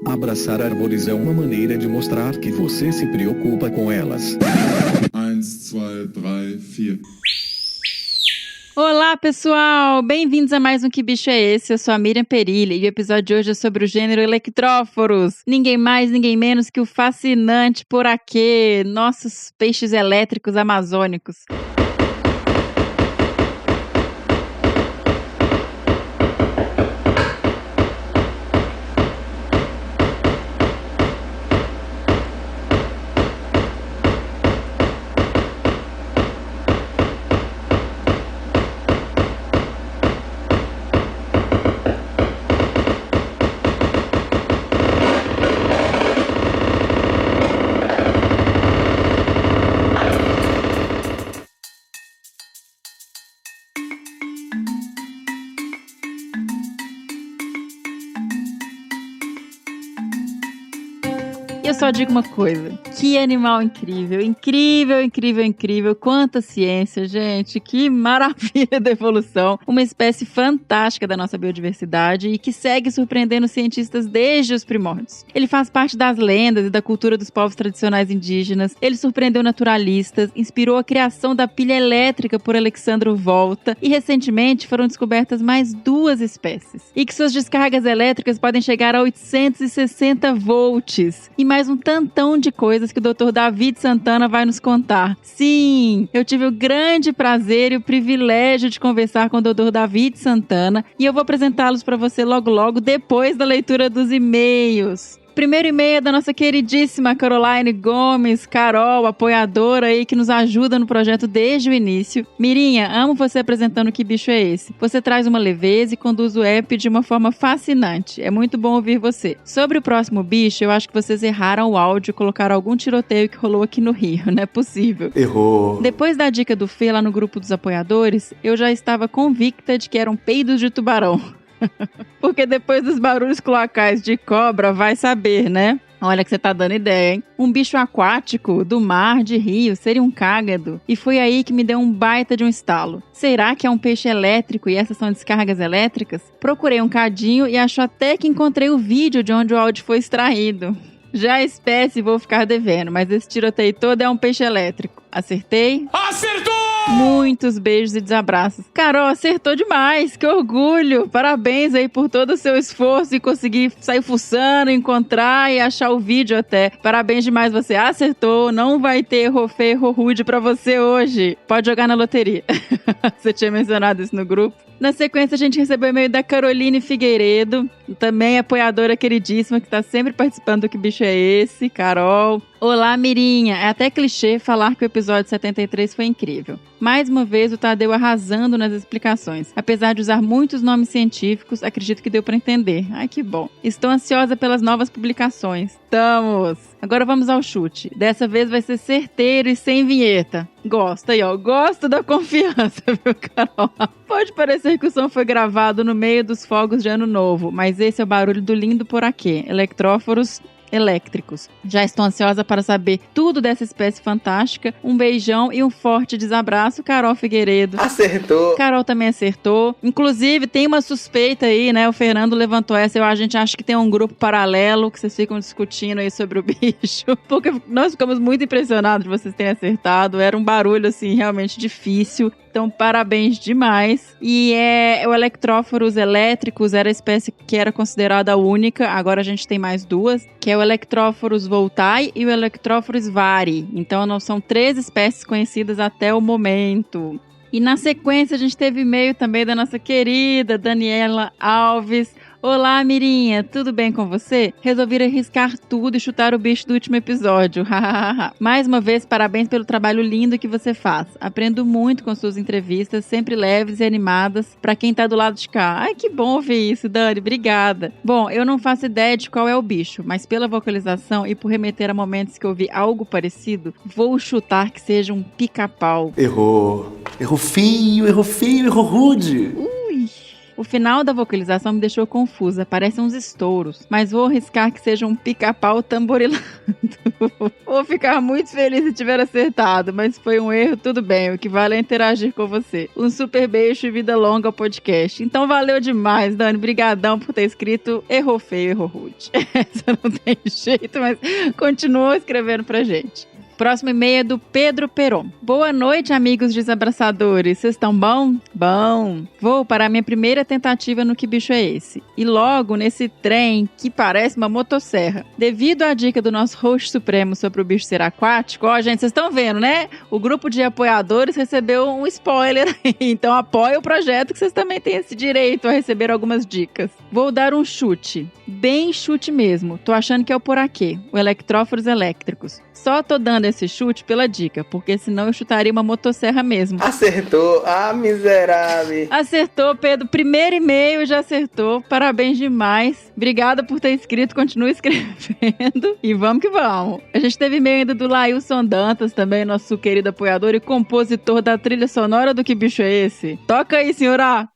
Abraçar árvores é uma maneira de mostrar que você se preocupa com elas. 1, 2, 3, 4. Olá, pessoal! Bem-vindos a mais um Que Bicho é Esse? Eu sou a Miriam Perilli e o episódio de hoje é sobre o gênero Electróforos. Ninguém mais, ninguém menos que o fascinante poraquê, nossos peixes elétricos amazônicos. E eu só digo uma coisa, que animal incrível, incrível, incrível, incrível, quanta ciência, gente, que maravilha da evolução, uma espécie fantástica da nossa biodiversidade e que segue surpreendendo cientistas desde os primórdios. Ele faz parte das lendas e da cultura dos povos tradicionais indígenas, ele surpreendeu naturalistas, inspirou a criação da pilha elétrica por Alexandre Volta e recentemente foram descobertas mais 2 espécies, e que suas descargas elétricas podem chegar a 860 volts, e mais um tantão de coisas que o Dr. David Santana vai nos contar. Sim, eu tive o grande prazer e o privilégio de conversar com o Dr. David Santana e eu vou apresentá-los para você logo depois da leitura dos e-mails. Primeiro e-mail é da nossa queridíssima Caroline Gomes, Carol, apoiadora aí que nos ajuda no projeto desde o início. Mirinha, amo você apresentando Que Bicho é Esse? Você traz uma leveza e conduz o app de uma forma fascinante. É muito bom ouvir você. Sobre o próximo bicho, eu acho que vocês erraram o áudio e colocaram algum tiroteio que rolou aqui no Rio. Não é possível. Errou. Depois da dica do Fê lá no grupo dos apoiadores, eu já estava convicta de que eram peidos de tubarão. Porque depois dos barulhos cloacais de cobra, vai saber, né? Olha que você tá dando ideia, hein? Um bicho aquático, do mar, de rio, seria um cágado. E foi aí que me deu um baita de um estalo. Será que é um peixe elétrico e essas são descargas elétricas? Procurei um cadinho e acho até que encontrei o vídeo de onde o áudio foi extraído. Já a espécie vou ficar devendo, mas esse tiroteio todo é um peixe elétrico. Acertei? Acertou! Muitos beijos e desabraços. Carol, acertou demais, que orgulho. Parabéns aí por todo o seu esforço e conseguir sair fuçando, encontrar e achar o vídeo até. Parabéns demais, você acertou. Não vai ter erro feio, erro rude pra você hoje. Pode jogar na loteria. Você tinha mencionado isso no grupo. Na sequência, a gente recebeu o e-mail da Caroline Figueiredo, também apoiadora queridíssima, que está sempre participando do Que Bicho é Esse? Carol. Olá, Mirinha. É até clichê falar que o episódio 73 foi incrível. Mais uma vez, o Tadeu arrasando nas explicações. Apesar de usar muitos nomes científicos, acredito que deu para entender. Ai, que bom. Estou ansiosa pelas novas publicações. Estamos! Agora vamos ao chute. Dessa vez vai ser certeiro e sem vinheta. Gosto aí, ó. Gosto da confiança, viu, Carol? Pode parecer que o som foi gravado no meio dos fogos de Ano Novo, mas esse é o barulho do lindo poraquê. Electróforos elétricos. Já estou ansiosa para saber tudo dessa espécie fantástica. Um beijão e um forte desabraço, Carol Figueiredo. Acertou. Carol também acertou. Inclusive, tem uma suspeita aí, né? O Fernando levantou essa. A gente acha que tem um grupo paralelo que vocês ficam discutindo aí sobre o bicho. Porque nós ficamos muito impressionados de vocês terem acertado. Era um barulho, assim, realmente difícil. Então, parabéns demais. E o Electróforos elétricos era a espécie que era considerada única. Agora a gente tem mais 2, que é o Electróforos voltai e o Electróforos vari. Então, não são 3 espécies conhecidas até o momento. E na sequência, a gente teve e-mail também da nossa querida Daniela Alves. Olá, Mirinha, tudo bem com você? Resolvi arriscar tudo e chutar o bicho do último episódio. Mais uma vez, parabéns pelo trabalho lindo que você faz. Aprendo muito com suas entrevistas, sempre leves e animadas, pra quem tá do lado de cá. Ai, que bom ouvir isso, Dani, obrigada. Bom, eu não faço ideia de qual é o bicho, mas pela vocalização e por remeter a momentos que eu vi algo parecido, vou chutar que seja um pica-pau. Errou. Errou feio, errou rude. O final da vocalização me deixou confusa, parecem uns estouros, mas vou arriscar que seja um pica-pau tamborilando. Vou ficar muito feliz se tiver acertado, mas foi um erro, tudo bem. O que vale é interagir com você. Um super beijo e vida longa ao podcast. Então valeu demais, Dani. Brigadão por ter escrito errou feio, errou rude. Essa não tem jeito, mas continua escrevendo pra gente. Próximo e-mail é do Pedro Peron. Boa noite, amigos desabraçadores. Vocês estão bom? Bom. Vou para a minha primeira tentativa no Que Bicho é Esse? E logo nesse trem que parece uma motosserra. Devido à dica do nosso host supremo sobre o bicho ser aquático, ó, gente, vocês estão vendo, né? O grupo de apoiadores recebeu um spoiler aí. Então apoia o projeto que vocês também têm esse direito a receber algumas dicas. Vou dar um chute. Bem chute mesmo. Tô achando que é o poraquê, o electróforos elétricos. Só tô dando esse chute pela dica, porque senão eu chutaria uma motosserra mesmo. Acertou. Ah, miserável. Acertou, Pedro. Primeiro e-mail já acertou. Parabéns demais. Obrigada por ter escrito. Continue escrevendo. E vamos que vamos. A gente teve e-mail ainda do Lailson Dantas, também nosso querido apoiador e compositor da trilha sonora do Que Bicho é Esse? Toca aí, senhora!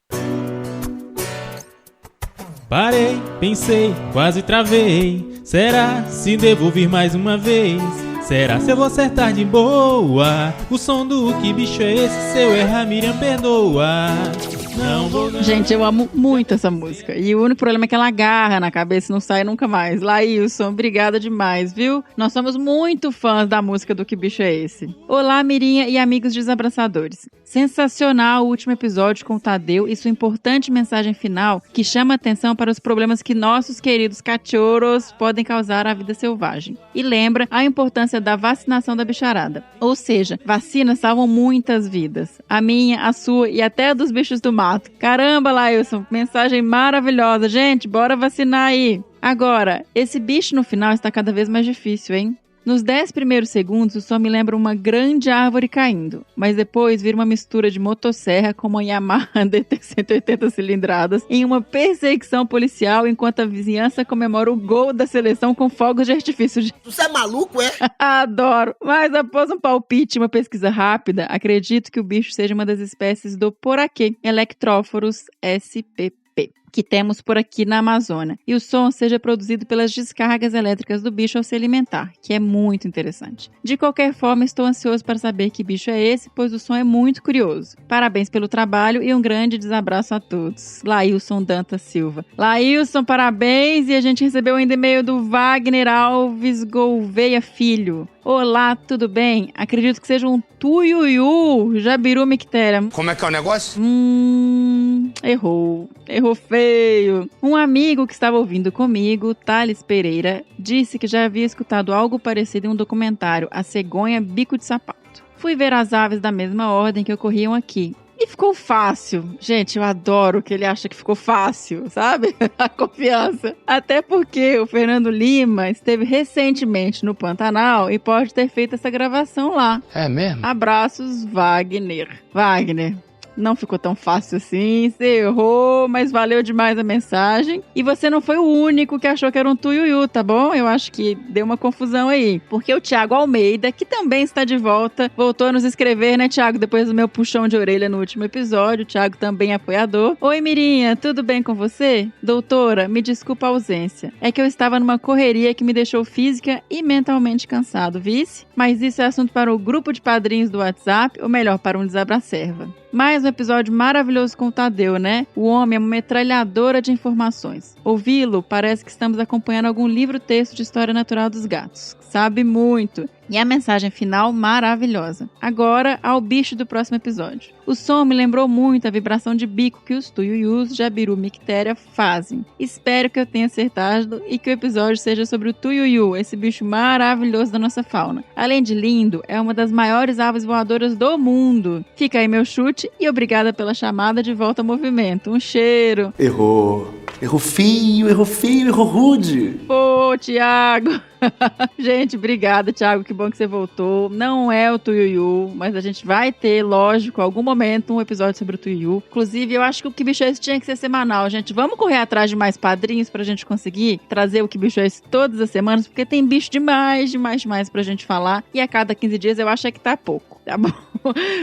Parei, pensei, quase travei. Será se devo vir mais uma vez? Será se eu vou acertar de boa? O som do Que Bicho é Esse? Se eu errar, Miriam, perdoa. Não vou... Gente, eu amo muito essa música. E o único problema é que ela agarra na cabeça e não sai nunca mais. Lailson, obrigada demais, viu? Nós somos muito fãs da música do Que Bicho é Esse? Olá, Mirinha e amigos desabraçadores. Sensacional o último episódio com o Tadeu e sua importante mensagem final que chama atenção para os problemas que nossos queridos cachorros podem causar à vida selvagem. E lembra a importância da vacinação da bicharada. Ou seja, vacinas salvam muitas vidas. A minha, a sua e até a dos bichos do mato. Caramba, Lailson, mensagem maravilhosa. Gente, bora vacinar aí. Agora, esse bicho no final está cada vez mais difícil, hein? Nos 10 primeiros segundos, o som me lembra uma grande árvore caindo, mas depois vira uma mistura de motosserra com uma Yamaha DT 180 cilindradas em uma perseguição policial enquanto a vizinhança comemora o gol da seleção com fogos de artifício. Você é maluco, é? Adoro! Mas após um palpite e uma pesquisa rápida, acredito que o bicho seja uma das espécies do poraquê, Electróforos spp. Que temos por aqui na Amazônia, e o som seja produzido pelas descargas elétricas do bicho ao se alimentar, que é muito interessante. De qualquer forma, estou ansioso para saber que bicho é esse, pois o som é muito curioso. Parabéns pelo trabalho e um grande desabraço a todos. Lailson Dantas Silva. Lailson, parabéns! E a gente recebeu ainda e-mail do Wagner Alves Gouveia Filho. Olá, tudo bem? Acredito que seja um tuiuiu, jabiru mictéria. Como é que é o negócio? Errou feio. Um amigo que estava ouvindo comigo, Thales Pereira, disse que já havia escutado algo parecido em um documentário, A Cegonha Bico de Sapato. Fui ver as aves da mesma ordem que ocorriam aqui. E ficou fácil. Gente, eu adoro que ele acha que ficou fácil, sabe? A confiança. Até porque o Fernando Lima esteve recentemente no Pantanal e pode ter feito essa gravação lá. É mesmo? Abraços, Wagner. Wagner, não ficou tão fácil assim, você errou, mas valeu demais a mensagem. E você não foi o único que achou que era um tuiuiu, tá bom? Eu acho que deu uma confusão aí. Porque o Thiago Almeida, que também está de volta, voltou a nos escrever, né, Thiago? Depois do meu puxão de orelha no último episódio. O Thiago também é apoiador. Oi, Mirinha, tudo bem com você? Doutora, me desculpa a ausência. É que eu estava numa correria que me deixou física e mentalmente cansado, vice? Mas isso é assunto para o grupo de padrinhos do WhatsApp, ou melhor, para um desabracerva. Mais um episódio maravilhoso com o Tadeu, né? O homem é uma metralhadora de informações. Ouvi-lo, parece que estamos acompanhando algum livro-texto de história natural dos gatos. Sabe muito. E a mensagem final maravilhosa. Agora, ao bicho do próximo episódio. O som me lembrou muito a vibração de bico que os tuiuius jabiru mictéria fazem. Espero que eu tenha acertado e que o episódio seja sobre o tuiuiu, esse bicho maravilhoso da nossa fauna. Além de lindo, é uma das maiores aves voadoras do mundo. Fica aí meu chute e obrigada pela chamada de volta ao movimento. Um cheiro. Errou. Errou feio, errou rude. Pô, Thiago. Gente, obrigada, Thiago, que bom que você voltou. Não é o tuiuiu, mas a gente vai ter, lógico, em algum momento um episódio sobre o tuiuiu. Inclusive, eu acho que o Que Bicho é Esse tinha que ser semanal, gente. Vamos correr atrás de mais padrinhos pra gente conseguir trazer o Que Bicho é Esse todas as semanas, porque tem bicho demais pra gente falar. E a cada 15 dias eu acho que tá pouco, tá bom?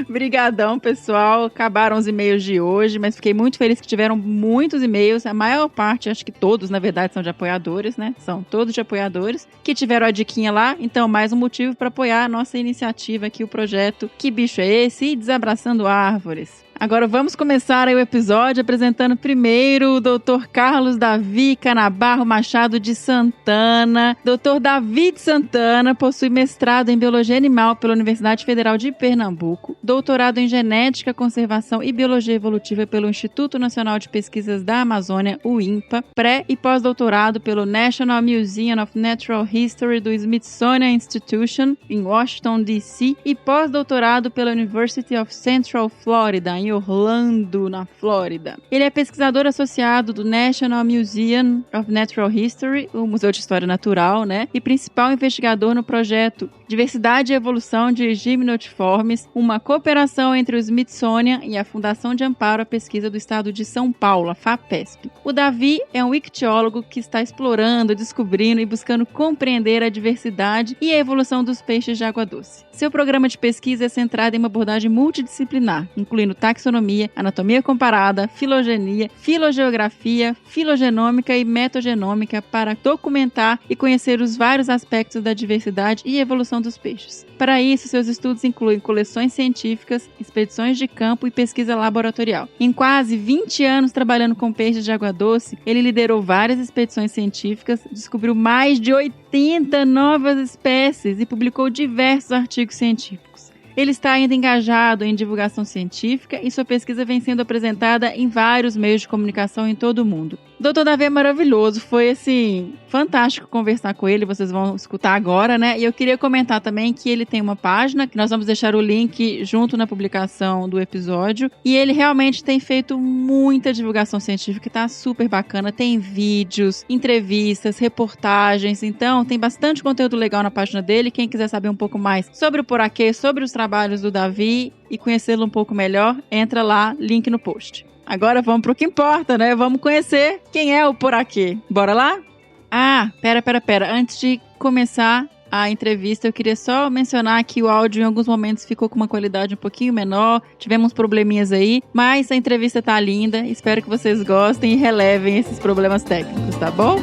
Brigadão, pessoal. Acabaram os e-mails de hoje, mas fiquei muito feliz que tiveram muitos e-mails. A maior parte, acho que todos, na verdade, são de apoiadores, né? São todos de apoiadores que tiveram a diquinha lá. Então, mais um motivo para apoiar a nossa iniciativa aqui, o projeto Que Bicho é Esse? E Desabraçando Árvores. Agora vamos começar aí o episódio apresentando primeiro o Dr. Carlos Davi Canabarro Machado de Santana. Dr. Davi de Santana possui mestrado em Biologia Animal pela Universidade Federal de Pernambuco, doutorado em Genética, Conservação e Biologia Evolutiva pelo Instituto Nacional de Pesquisas da Amazônia, o INPA, pré- e pós-doutorado pelo National Museum of Natural History do Smithsonian Institution, em Washington, D.C., e pós-doutorado pela University of Central Florida, em Orlando, na Flórida. Ele é pesquisador associado do National Museum of Natural History, o Museu de História Natural, né? E principal investigador no projeto Diversidade e Evolução de Gimnotiformes, uma cooperação entre o Smithsonian e a Fundação de Amparo à Pesquisa do Estado de São Paulo, a FAPESP. O Davi é um ictiólogo que está explorando, descobrindo e buscando compreender a diversidade e a evolução dos peixes de água doce. Seu programa de pesquisa é centrado em uma abordagem multidisciplinar, incluindo taxonomia, anatomia comparada, filogenia, filogeografia, filogenômica e metagenômica para documentar e conhecer os vários aspectos da diversidade e evolução dos peixes. Para isso, seus estudos incluem coleções científicas, expedições de campo e pesquisa laboratorial. Em quase 20 anos trabalhando com peixes de água doce, ele liderou várias expedições científicas, descobriu mais de 80 novas espécies e publicou diversos artigos científicos. Ele está ainda engajado em divulgação científica e sua pesquisa vem sendo apresentada em vários meios de comunicação em todo o mundo. O Dr. Davi é maravilhoso, foi assim, fantástico conversar com ele, vocês vão escutar agora, né? E eu queria comentar também que ele tem uma página, que nós vamos deixar o link junto na publicação do episódio, e ele realmente tem feito muita divulgação científica, tá super bacana, tem vídeos, entrevistas, reportagens, então tem bastante conteúdo legal na página dele. Quem quiser saber um pouco mais sobre o Poraquê, sobre os trabalhos do Davi e conhecê-lo um pouco melhor, entra lá, link no post. Agora vamos pro que importa, né? Vamos conhecer quem é o Poraquê. Bora lá? Ah, pera. Antes de começar a entrevista, eu queria só mencionar que o áudio em alguns momentos ficou com uma qualidade um pouquinho menor, tivemos probleminhas aí, mas a entrevista tá linda, espero que vocês gostem e relevem esses problemas técnicos, tá bom?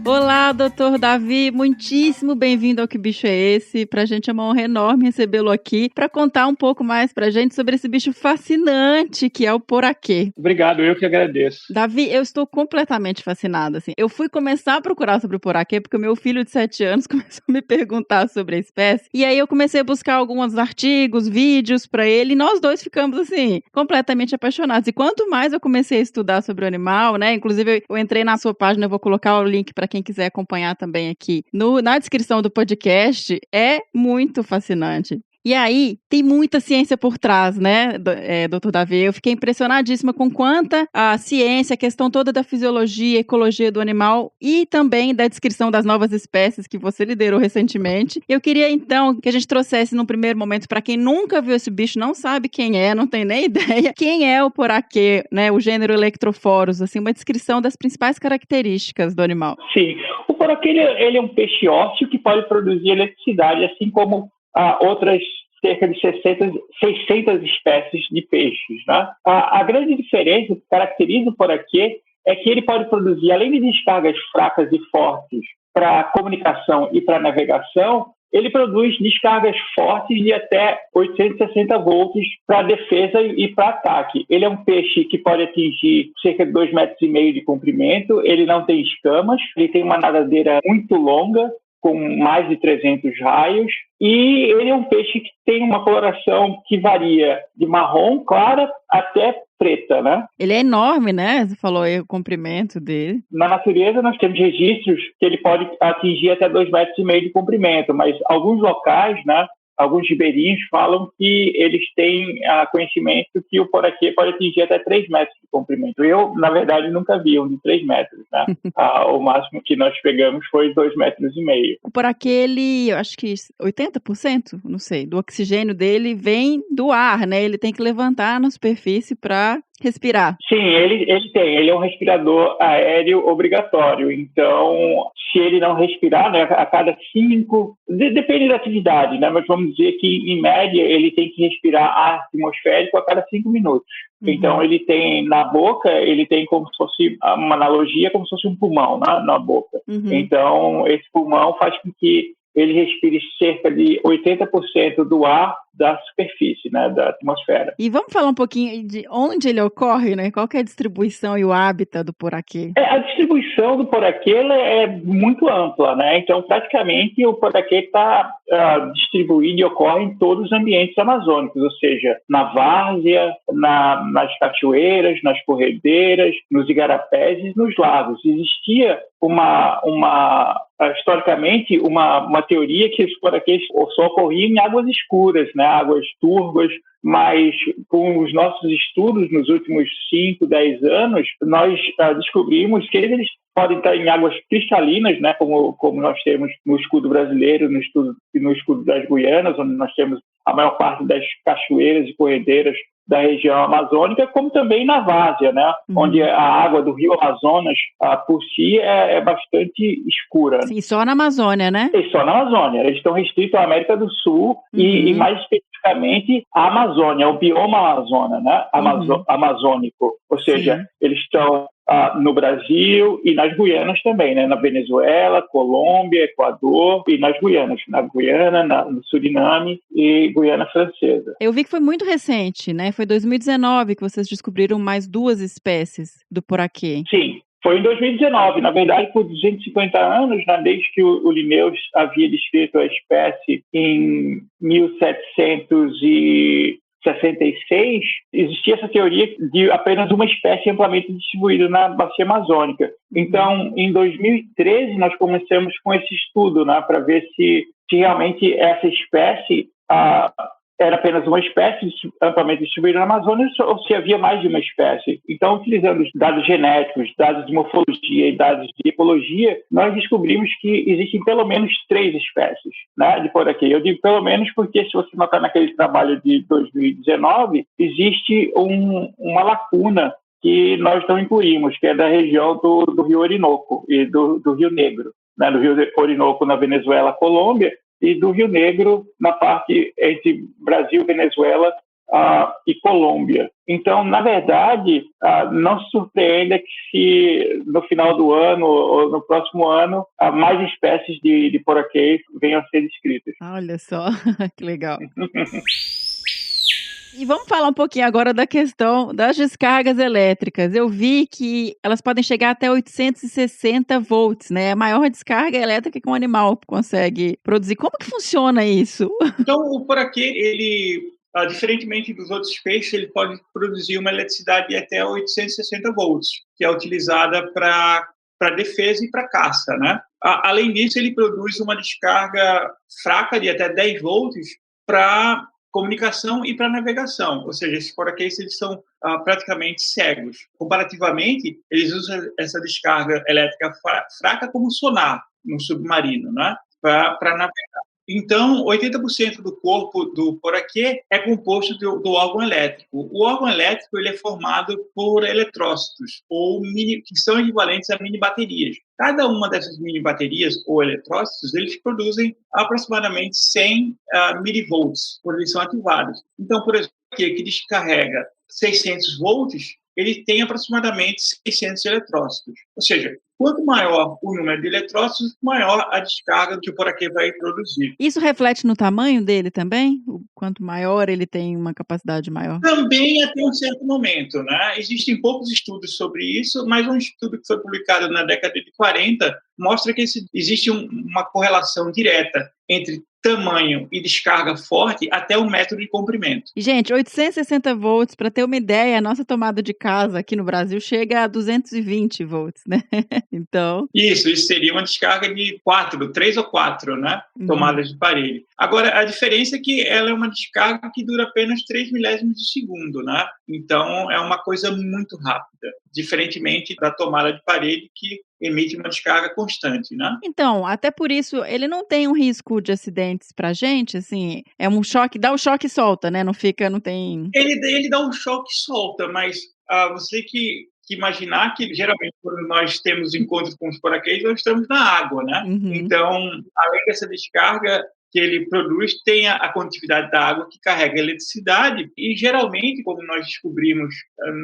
Olá, doutor Davi, muitíssimo bem-vindo ao Que Bicho é Esse? Pra gente é uma honra enorme recebê-lo aqui para contar um pouco mais pra gente sobre esse bicho fascinante que é o Poraquê. Obrigado, eu que agradeço. Davi, eu estou completamente fascinada, assim. Eu fui começar a procurar sobre o Poraquê porque o meu filho de 7 anos começou a me perguntar sobre a espécie, e aí eu comecei a buscar alguns artigos, vídeos pra ele, e nós dois ficamos, assim, completamente apaixonados. E quanto mais eu comecei a estudar sobre o animal, né, inclusive eu entrei na sua página, eu vou colocar o link pra quem quiser acompanhar também aqui na descrição do podcast, é muito fascinante. E aí, tem muita ciência por trás, né, doutor Davi? Eu fiquei impressionadíssima com quanta a ciência, a questão toda da fisiologia, ecologia do animal e também da descrição das novas espécies que você liderou recentemente. Eu queria, então, que a gente trouxesse num primeiro momento, para quem nunca viu esse bicho, não sabe quem é, não tem nem ideia, quem é o Poraquê, né, o gênero Electrophorus, assim, uma descrição das principais características do animal. Sim, o Poraquê, ele é um peixe ósseo que pode produzir eletricidade, assim como outras cerca de 600 espécies de peixes, né? A grande diferença que caracteriza o Poraquê é que ele pode produzir, além de descargas fracas e fortes para comunicação e para navegação, ele produz descargas fortes de até 860 volts para defesa e para ataque. Ele é um peixe que pode atingir cerca de 2,5 metros de comprimento, ele não tem escamas, ele tem uma nadadeira muito longa, com mais de 300 raios, e ele é um peixe que tem uma coloração que varia de marrom clara até preta, né? Ele é enorme, né? Você falou aí o comprimento dele. Na natureza nós temos registros que ele pode atingir até 2,5 metros de comprimento, mas alguns locais, né, alguns ribeirinhos falam que eles têm conhecimento que o Poraquê pode atingir até 3 metros de comprimento. Eu, na verdade, nunca vi um de 3 metros, né? O máximo que nós pegamos foi 2,5 metros. O Poraquê, ele, eu acho que 80%, não sei, do oxigênio dele vem do ar, né? Ele tem que levantar na superfície para respirar. Sim, ele tem. Ele é um respirador aéreo obrigatório. Então, se ele não respirar, né, a cada 5... Depende da atividade, né? Mas vamos dizer que, em média, ele tem que respirar ar atmosférico a cada 5 minutos. Então, ele tem na boca, ele tem como se fosse uma analogia, como se fosse um pulmão na boca. Então, esse pulmão faz com que ele respire cerca de 80% do ar da superfície, né, da atmosfera. E vamos falar um pouquinho de onde ele ocorre, né? Qual que é a distribuição e o hábitat do poraquê? A distribuição do poraquê é muito ampla, né? Então, praticamente, o poraquê está distribuído e ocorre em todos os ambientes amazônicos, ou seja, na várzea, nas cachoeiras, nas corredeiras, nos igarapés e nos lagos. Existia historicamente, uma teoria que os poraquês só ocorriam em águas escuras, né? Águas turvas, mas com os nossos estudos nos últimos 5, 10 anos, nós descobrimos que eles podem estar em águas cristalinas, né? Como nós temos no escudo brasileiro, no escudo das Guianas, onde nós temos a maior parte das cachoeiras e corredeiras da região amazônica, como também na várzea, né? Onde a água do rio Amazonas, por si, é bastante escura. Sim, só na Amazônia, né? E só na Amazônia. Eles estão restritos à América do Sul e mais especificamente à Amazônia, ao bioma Amazônia, né? Amazônico. Ou seja, eles estão no Brasil e nas Guianas também, né? Na Venezuela, Colômbia, Equador e nas Guianas. Na Guiana, no Suriname e Guiana Francesa. Eu vi que foi muito recente, né? Foi 2019 que vocês descobriram mais 2 espécies do poraquê. Sim. Foi em 2019, na verdade, por 250 anos, né, desde que o Linnaeus havia descrito a espécie em 1766, existia essa teoria de apenas uma espécie amplamente distribuída na bacia amazônica. Então, em 2013, nós começamos com esse estudo, né, para ver se realmente essa espécie era apenas uma espécie amplamente distribuída na Amazônia ou se havia mais de uma espécie. Então, utilizando dados genéticos, dados de morfologia e dados de ecologia, nós descobrimos que existem pelo menos 3 espécies, né, de poraquê. Eu digo pelo menos porque, se você notar naquele trabalho de 2019, existe uma lacuna que nós não incluímos, que é da região do Rio Orinoco e do Rio Negro, né, do Rio Orinoco na Venezuela, Colômbia, e do Rio Negro na parte entre Brasil, Venezuela e Colômbia. Então, na verdade, não se surpreenda que se no final do ano ou no próximo ano mais espécies de poraquês venham a ser descritas. Olha só, que legal. E vamos falar um pouquinho agora da questão das descargas elétricas. Eu vi que elas podem chegar até 860 volts, né? A maior descarga elétrica que um animal consegue produzir. Como que funciona isso? Então, o poraquê, ele, diferentemente dos outros peixes, ele pode produzir uma eletricidade de até 860 volts, que é utilizada para defesa e para caça, né? Além disso, ele produz uma descarga fraca de até 10 volts para comunicação e para navegação, ou seja, esses poraquês eles são praticamente cegos. Comparativamente, eles usam essa descarga elétrica fraca como sonar no submarino, né, para navegar. Então, 80% do corpo do poraquê é composto do órgão elétrico. O órgão elétrico ele é formado por eletrócitos, que são equivalentes a mini-baterias. Cada uma dessas mini-baterias ou eletrócitos, eles produzem aproximadamente 100 milivolts quando eles são ativados. Então, por exemplo, aquele que descarrega 600 volts, ele tem aproximadamente 600 eletrócitos. Ou seja, quanto maior o número de eletrócitos, maior a descarga que o poraquê vai produzir. Isso reflete no tamanho dele também? Quanto maior ele tem uma capacidade maior? Também até um certo momento, né? Existem poucos estudos sobre isso, mas um estudo que foi publicado na década de 40 mostra que existe uma correlação direta entre tamanho e descarga forte até 1 metro de comprimento. Gente, 860 volts, para ter uma ideia, a nossa tomada de casa aqui no Brasil chega a 220 volts. né? Então... Isso seria uma descarga de 3 ou 4, né? Tomadas de parede. Agora, a diferença é que ela é uma descarga que dura apenas 3 milésimos de segundo, né? Então, é uma coisa muito rápida, diferentemente da tomada de parede, que emite uma descarga constante, né? Então, até por isso, ele não tem um risco de acidentes pra gente, assim, é um choque, dá o choque e solta, né? Não tem... Ele dá um choque e solta, mas você que imaginar que, geralmente, quando nós temos encontros com os paraquedas, nós estamos na água, né? Então, além dessa descarga que ele produz, tem a condutividade da água que carrega a eletricidade e, geralmente, como nós descobrimos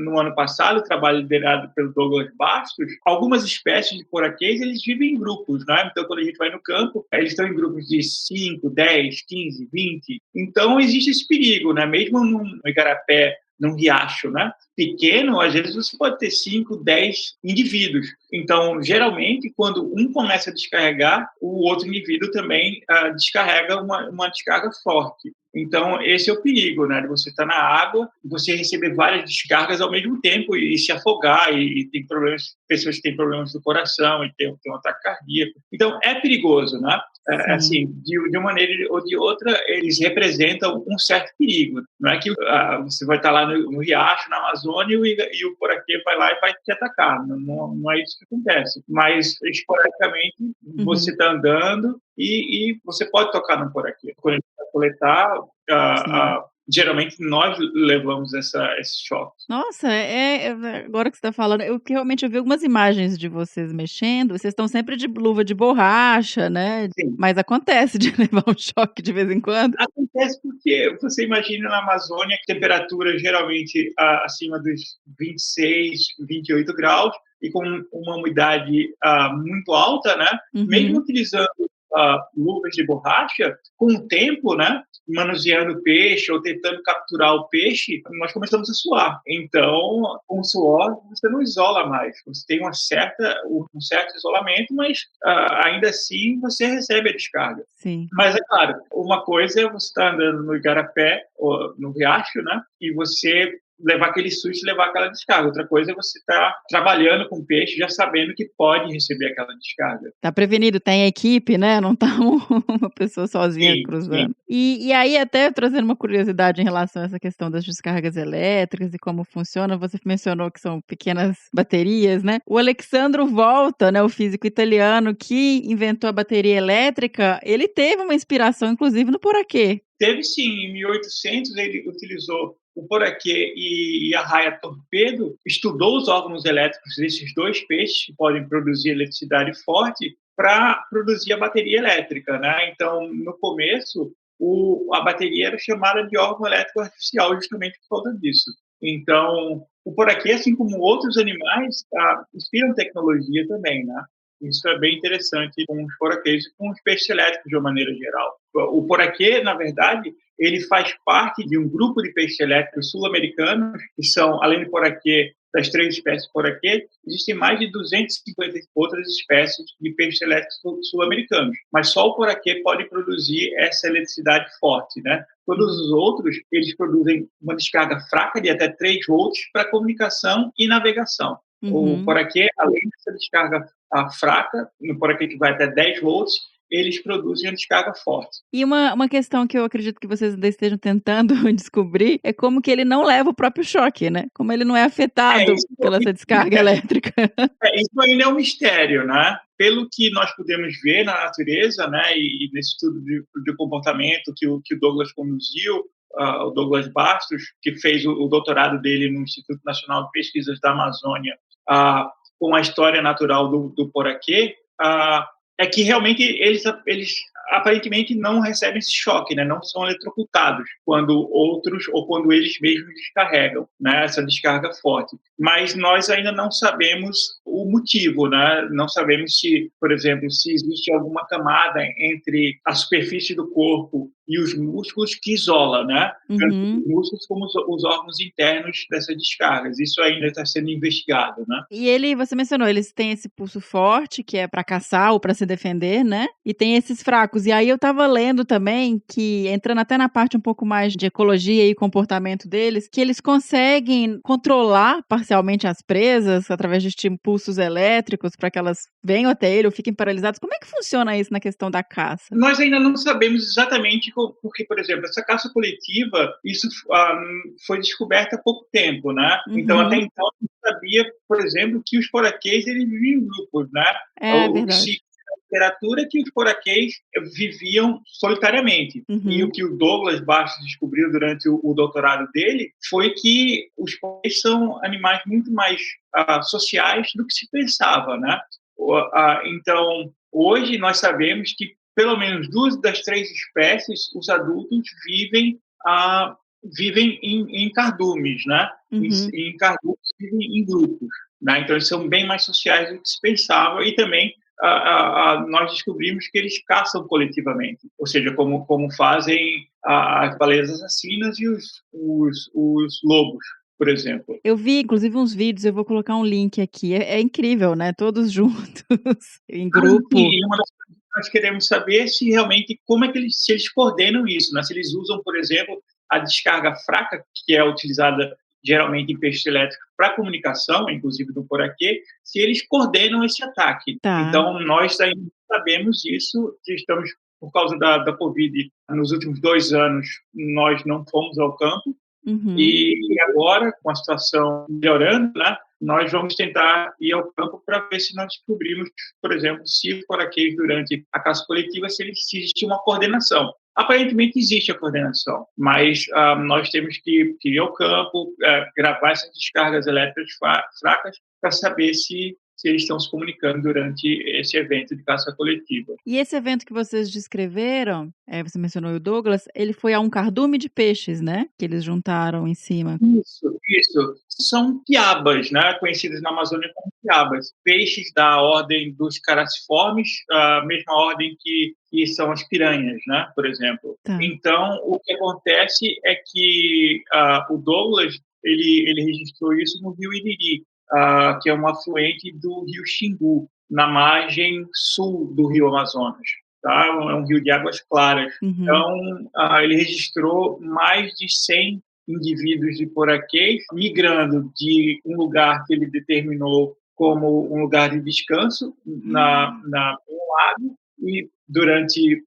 no ano passado, o trabalho liderado pelo Douglas Bastos, algumas espécies de poraquês, eles vivem em grupos, né? Então, quando a gente vai no campo, eles estão em grupos de 5, 10, 15, 20. Então, existe esse perigo, né? Mesmo no igarapé, num riacho, né? Pequeno, às vezes você pode ter 5, 10 indivíduos. Então, geralmente, quando um começa a descarregar, o outro indivíduo também descarrega uma descarga forte. Então, esse é o perigo, né? De você estar na água, você receber várias descargas ao mesmo tempo e se afogar, e tem problemas, pessoas que têm problemas do coração e tem um ataque cardíaco. Então, é perigoso, né? Assim, de uma maneira ou de outra, eles representam um certo perigo. Não é que você vai estar lá no riacho, na Amazônia, e o poraquê vai lá e vai te atacar. Não é isso que acontece. Mas, esporadicamente, você está andando e você pode tocar no poraquê. Quando a gente vai coletar, geralmente nós levamos esse choque. Nossa, agora que você está falando, eu realmente vi algumas imagens de vocês mexendo, vocês estão sempre de luva de borracha, né? Sim. Mas acontece de levar um choque de vez em quando? Acontece porque você imagina na Amazônia temperatura geralmente acima dos 26, 28 graus e com uma umidade muito alta, né? Mesmo utilizando luvas de borracha, com o tempo, né, manuseando o peixe ou tentando capturar o peixe, nós começamos a suar. Então, com o suor, você não isola mais. Você tem um certo isolamento, mas ainda assim você recebe a descarga. Sim. Mas é claro, uma coisa é você estar andando no igarapé, ou no riacho, né, e você levar aquele susto e levar aquela descarga. Outra coisa é você estar trabalhando com peixe já sabendo que pode receber aquela descarga. Tá prevenido, tem equipe, né? Não tá uma pessoa sozinha cruzando. E aí, até trazendo uma curiosidade em relação a essa questão das descargas elétricas e como funciona, você mencionou que são pequenas baterias, né? O Alexandro Volta, né, o físico italiano que inventou a bateria elétrica, ele teve uma inspiração, inclusive, no poraquê. Teve sim, em 1800 ele utilizou o poraquê e a raia torpedo, estudou os órgãos elétricos desses dois peixes que podem produzir eletricidade forte para produzir a bateria elétrica, né? Então, no começo, a bateria era chamada de órgão elétrico artificial justamente por causa disso. Então, o poraquê, assim como outros animais, inspiram tecnologia também, né? Isso é bem interessante com os poraquês e com os peixes elétricos de uma maneira geral. O poraquê, na verdade, ele faz parte de um grupo de peixes elétricos sul-americanos, que são, além do poraquê, das 3 espécies de poraquê, existem mais de 250 outras espécies de peixes elétricos sul-americanos. Mas só o poraquê pode produzir essa eletricidade forte, né? Todos os outros, eles produzem uma descarga fraca de até 3 volts para comunicação e navegação. O poraquê, além dessa descarga fraca, no poraquê que vai até 10 volts, eles produzem a descarga forte. E uma questão que eu acredito que vocês ainda estejam tentando descobrir é como que ele não leva o próprio choque, né? Como ele não é afetado pela essa descarga elétrica. Isso ainda é um mistério, né? Pelo que nós podemos ver na natureza, né, e nesse estudo de comportamento que o Douglas conduziu, o Douglas Bastos, que fez o doutorado dele no Instituto Nacional de Pesquisas da Amazônia, com a história natural do poraquê, é que realmente eles aparentemente não recebem esse choque, né? Não são eletrocutados quando eles mesmos descarregam, né? Essa descarga forte. Mas nós ainda não sabemos o motivo, né? Não sabemos se, por exemplo, se existe alguma camada entre a superfície do corpo e os músculos que isola, né? Tanto Uhum. os músculos como os órgãos internos dessas descargas. Isso ainda está sendo investigado, né? E você mencionou, eles têm esse pulso forte, que é para caçar ou para se defender, né? E tem esses fracos. E aí eu estava lendo também que, entrando até na parte um pouco mais de ecologia e comportamento deles, que eles conseguem controlar parcialmente as presas através de impulsos elétricos para que elas venham até ele ou fiquem paralisadas. Como é que funciona isso na questão da caça? Nós ainda não sabemos exatamente porque, por exemplo, essa caça coletiva, isso foi descoberto há pouco tempo, né? Então, até Uhum. então, a gente sabia, por exemplo, que os poraquês eles viviam em grupos, né? É O verdade. ciclo da literatura é que os poraquês viviam solitariamente. E o Uhum. que o Douglas Bastos descobriu durante o doutorado dele foi que os poraquês são animais muito mais sociais do que se pensava, né? Então, hoje nós sabemos que pelo menos 2 das 3 espécies, os adultos vivem em cardumes, né? Uhum. Em cardumes vivem em grupos, né? Então eles são bem mais sociais do que se pensava e também nós descobrimos que eles caçam coletivamente, ou seja, como fazem as baleias assassinas e os lobos, por exemplo. Eu vi, inclusive, uns vídeos, eu vou colocar um link aqui. É incrível, né? Todos juntos, em grupo. E uma das coisas que nós queremos saber é se realmente como é que se eles coordenam isso, né? Se eles usam, por exemplo, a descarga fraca, que é utilizada geralmente em peixes elétricos para comunicação, inclusive do poraquê, se eles coordenam esse ataque. Tá. Então, nós ainda sabemos isso, que estamos, por causa da Covid, nos últimos 2 anos, nós não fomos ao campo, Uhum. e agora, com a situação melhorando, né, nós vamos tentar ir ao campo para ver se nós descobrimos, por exemplo, se os poraquês, durante a caça coletiva, se existe uma coordenação. Aparentemente existe a coordenação, mas nós temos que ir ao campo, gravar essas descargas elétricas fracas para saber se eles estão se comunicando durante esse evento de caça coletiva. E esse evento que vocês descreveram, você mencionou o Douglas, ele foi a um cardume de peixes, né? Que eles juntaram em cima. Isso. São piabas, né? Conhecidas na Amazônia como piabas. Peixes da ordem dos caraciformes, a mesma ordem que são as piranhas, né? Por exemplo. Tá. Então, o que acontece é que o Douglas ele registrou isso no Rio Iriri, que é um afluente do Rio Xingu, na margem sul do Rio Amazonas. Tá? É um rio de águas claras. Uhum. Então, ele registrou mais de 100 indivíduos de poraquês migrando de um lugar que ele determinou como um lugar de descanso no lago, e durante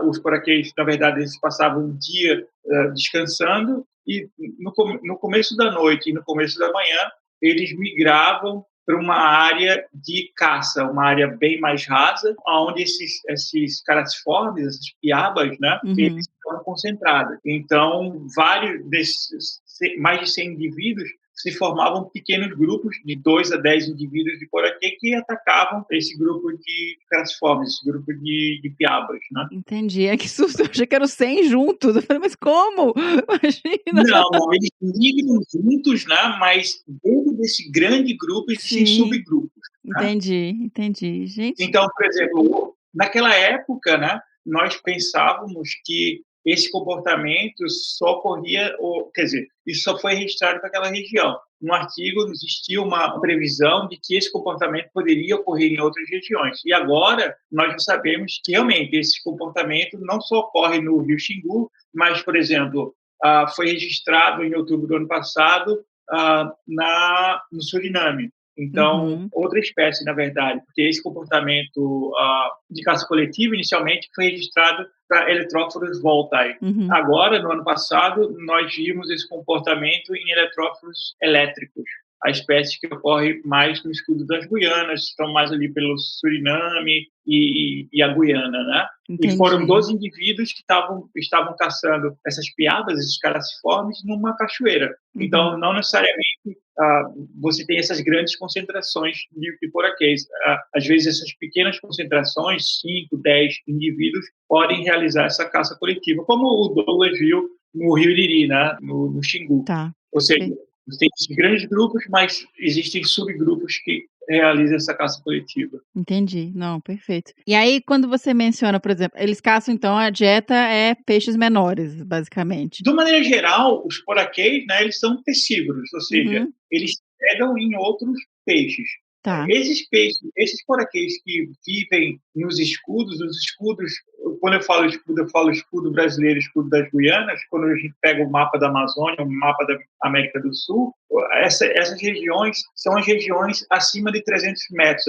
os poraquês, na verdade, eles passavam um dia descansando, e no começo da noite e no começo da manhã eles migravam para uma área de caça, uma área bem mais rasa, onde esses caraciformes, essas piabas, né, eles estão concentrados. Então, vários desses, mais de 100 indivíduos, se formavam pequenos grupos de 2 a 10 indivíduos de poraquê que atacavam esse grupo de caraciformes, esse grupo de piabas, né? Entendi. Que susto, eu achei que eram 100 juntos. Eu falei, mas como? Imagina. Não, eles migram juntos, né? Mas dentro desse grande grupo existem subgrupos. Né? Entendi. Gente. Então, por exemplo, naquela época, né, nós pensávamos que esse comportamento só ocorria, quer dizer, isso só foi registrado para aquela região. No artigo existia uma previsão de que esse comportamento poderia ocorrer em outras regiões. E agora nós já sabemos que realmente esse comportamento não só ocorre no Rio Xingu, mas, por exemplo, foi registrado em outubro do ano passado no Suriname. Então, outra espécie, na verdade, porque esse comportamento de caça coletiva, inicialmente, foi registrado para eletróforos voltai. Agora, no ano passado, nós vimos esse comportamento em eletróforos elétricos, a espécie que ocorre mais no escudo das Guianas, estão mais ali pelo Suriname e a Guiana, né? Entendi. E foram 12 indivíduos que estavam caçando essas piabas, esses caraciformes, numa cachoeira. Então, não necessariamente você tem essas grandes concentrações de poraquês. Às vezes, essas pequenas concentrações, 5, 10 indivíduos, podem realizar essa caça coletiva, como o Douglas viu no Rio Iriri, né? No Xingu. Tá. Ou seja, Tem esses grandes grupos, mas existem subgrupos que realizam essa caça coletiva. Entendi. Não, perfeito. E aí, quando você menciona, por exemplo, eles caçam, então, a dieta é peixes menores, basicamente. De uma maneira geral, os poraquês, né, eles são tecívoros, ou seja, Uhum. eles pegam em outros peixes. Tá. Esses peixes, esses poraquês que vivem nos escudos, os escudos, quando eu falo escudo brasileiro, escudo das Guianas, quando a gente pega o mapa da Amazônia, o mapa da América do Sul, essas regiões são as regiões acima de 300 metros,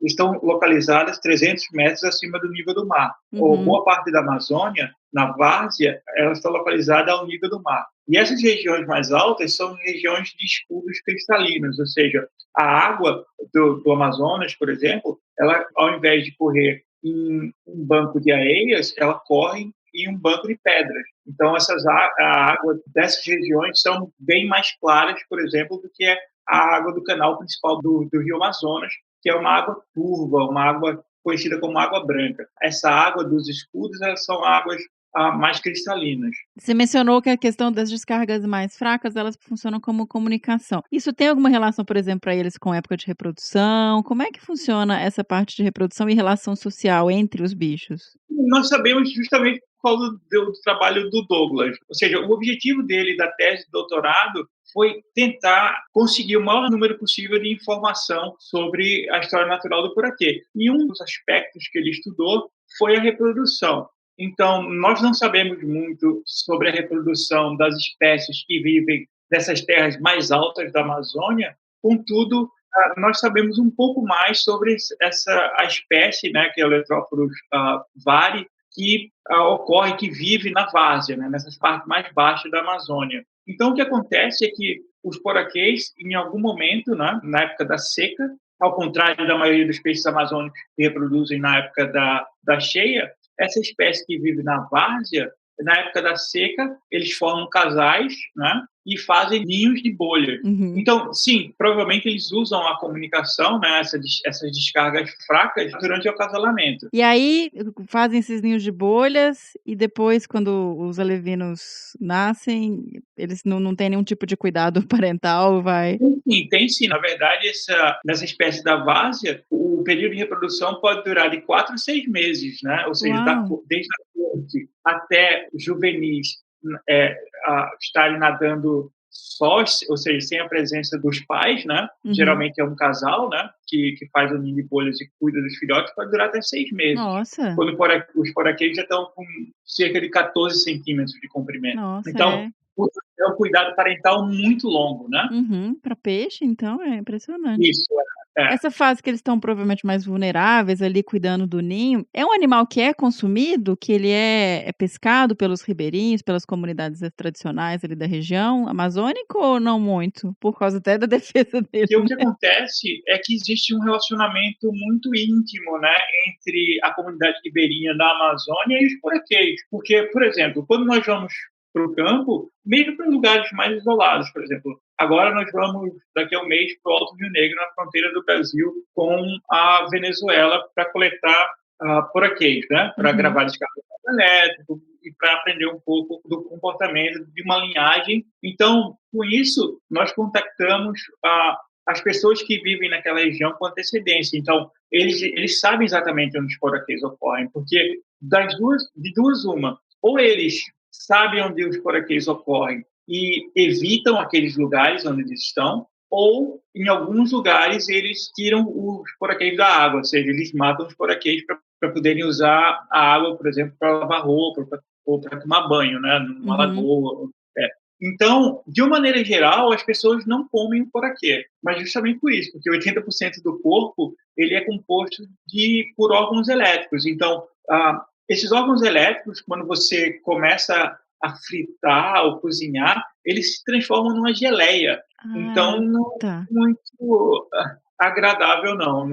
estão localizadas 300 metros acima do nível do mar. Uhum. Boa parte da Amazônia, na várzea, elas estão localizadas ao nível do mar. E essas regiões mais altas são regiões de escudos cristalinos, ou seja, a água do Amazonas, por exemplo, ela, ao invés de correr em um banco de areias, ela corre em um banco de pedras. Então, a água dessas regiões são bem mais claras, por exemplo, do que a água do canal principal do Rio Amazonas, que é uma água turva, uma água conhecida como água branca. Essa água dos escudos, elas são águas mais cristalinas. Você mencionou que a questão das descargas mais fracas, elas funcionam como comunicação. Isso tem alguma relação, por exemplo, para eles com a época de reprodução? Como é que funciona essa parte de reprodução e relação social entre os bichos? Nós sabemos justamente por causa do trabalho do Douglas. Ou seja, o objetivo dele da tese de doutorado foi tentar conseguir o maior número possível de informação sobre a história natural do poraquê. E um dos aspectos que ele estudou foi a reprodução. Então, nós não sabemos muito sobre a reprodução das espécies que vivem nessas terras mais altas da Amazônia, contudo, nós sabemos um pouco mais sobre a espécie, né, que é o Eletróporos vari, que ocorre, que vive na várzea, né, nessas partes mais baixas da Amazônia. Então, o que acontece é que os poraquês, em algum momento, né, na época da seca, ao contrário da maioria dos peixes amazônicos que reproduzem na época da cheia, essa espécie que vive na várzea, na época da seca, eles formam casais, né, e fazem ninhos de bolha. Uhum. Então, sim, provavelmente eles usam a comunicação, né, essas descargas fracas, durante o acasalamento. E aí, fazem esses ninhos de bolhas e depois, quando os alevinos nascem, eles não têm nenhum tipo de cuidado parental, vai... Sim, tem sim. Na verdade, nessa espécie da várzea, o período de reprodução pode durar de 4 a 6 meses, né? Ou seja, desde a corte até juvenis estarem nadando sós, ou seja, sem a presença dos pais, né? Uhum. Geralmente é um casal, né? Que faz o ninho de bolhas e cuida dos filhotes, pode durar até 6 meses. Nossa! Quando os poraquês já estão com cerca de 14 centímetros de comprimento. Nossa, então, é um cuidado parental muito longo, né? Uhum. Para peixe, então, é impressionante. Isso, Essa fase que eles estão provavelmente mais vulneráveis ali, cuidando do ninho, é um animal que é consumido, que ele é pescado pelos ribeirinhos, pelas comunidades tradicionais ali da região amazônica, ou não muito? Por causa até da defesa dele, Porque o que acontece é que existe um relacionamento muito íntimo, né, entre a comunidade ribeirinha da Amazônia e os poraquês. Porque, por exemplo, quando nós vamos para o campo, mesmo para lugares mais isolados, por exemplo, agora nós vamos, daqui a um mês, para o Alto Rio Negro, na fronteira do Brasil, com a Venezuela, para coletar poraquês, né? Para gravar descargas elétricas e para aprender um pouco do comportamento de uma linhagem. Então, com isso, nós contactamos as pessoas que vivem naquela região com antecedência. Então, eles sabem exatamente onde os poraquês ocorrem, porque de duas uma, ou eles sabem onde os poraquês ocorrem e evitam aqueles lugares onde eles estão, ou, em alguns lugares, eles tiram os poraquês da água, ou seja, eles matam os poraquês para poderem usar a água, por exemplo, para lavar roupa ou para tomar banho, né, numa lagoa. Então, de uma maneira geral, as pessoas não comem o poraquê, mas justamente por isso, porque 80% do corpo ele é composto por órgãos elétricos. Então, esses órgãos elétricos, quando você começa a fritar ou cozinhar, eles se transformam numa geleia. Então, não é muito agradável, não.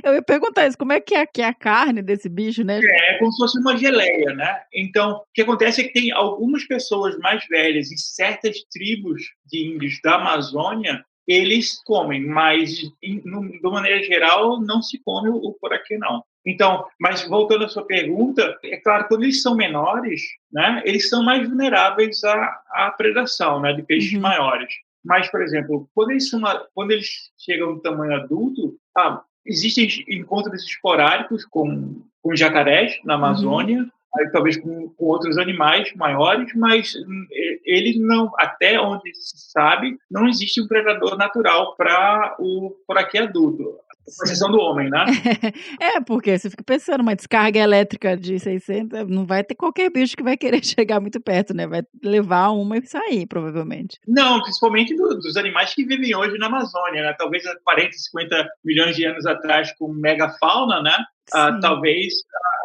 Eu ia perguntar isso, como é que é a carne desse bicho, né? É como se fosse uma geleia, né? Então, o que acontece é que tem algumas pessoas mais velhas em certas tribos de índios da Amazônia, eles comem, mas, de maneira geral, não se come o poraquê, não. Então, mas voltando à sua pergunta, é claro, quando eles são menores, né, eles são mais vulneráveis à predação, né, de peixes maiores. Mas, por exemplo, quando eles chegam no tamanho adulto, existem encontros esporádicos com jacarés na Amazônia, aí, talvez com outros animais maiores, mas eles não, até onde se sabe, não existe um predador natural para o poraquê adulto. Com exceção do homem, né? Porque você fica pensando, uma descarga elétrica de 600, não vai ter qualquer bicho que vai querer chegar muito perto, né? Vai levar uma e sair, provavelmente. Não, principalmente dos animais que vivem hoje na Amazônia, né? Talvez há 40, 50 milhões de anos atrás, com megafauna, né? Talvez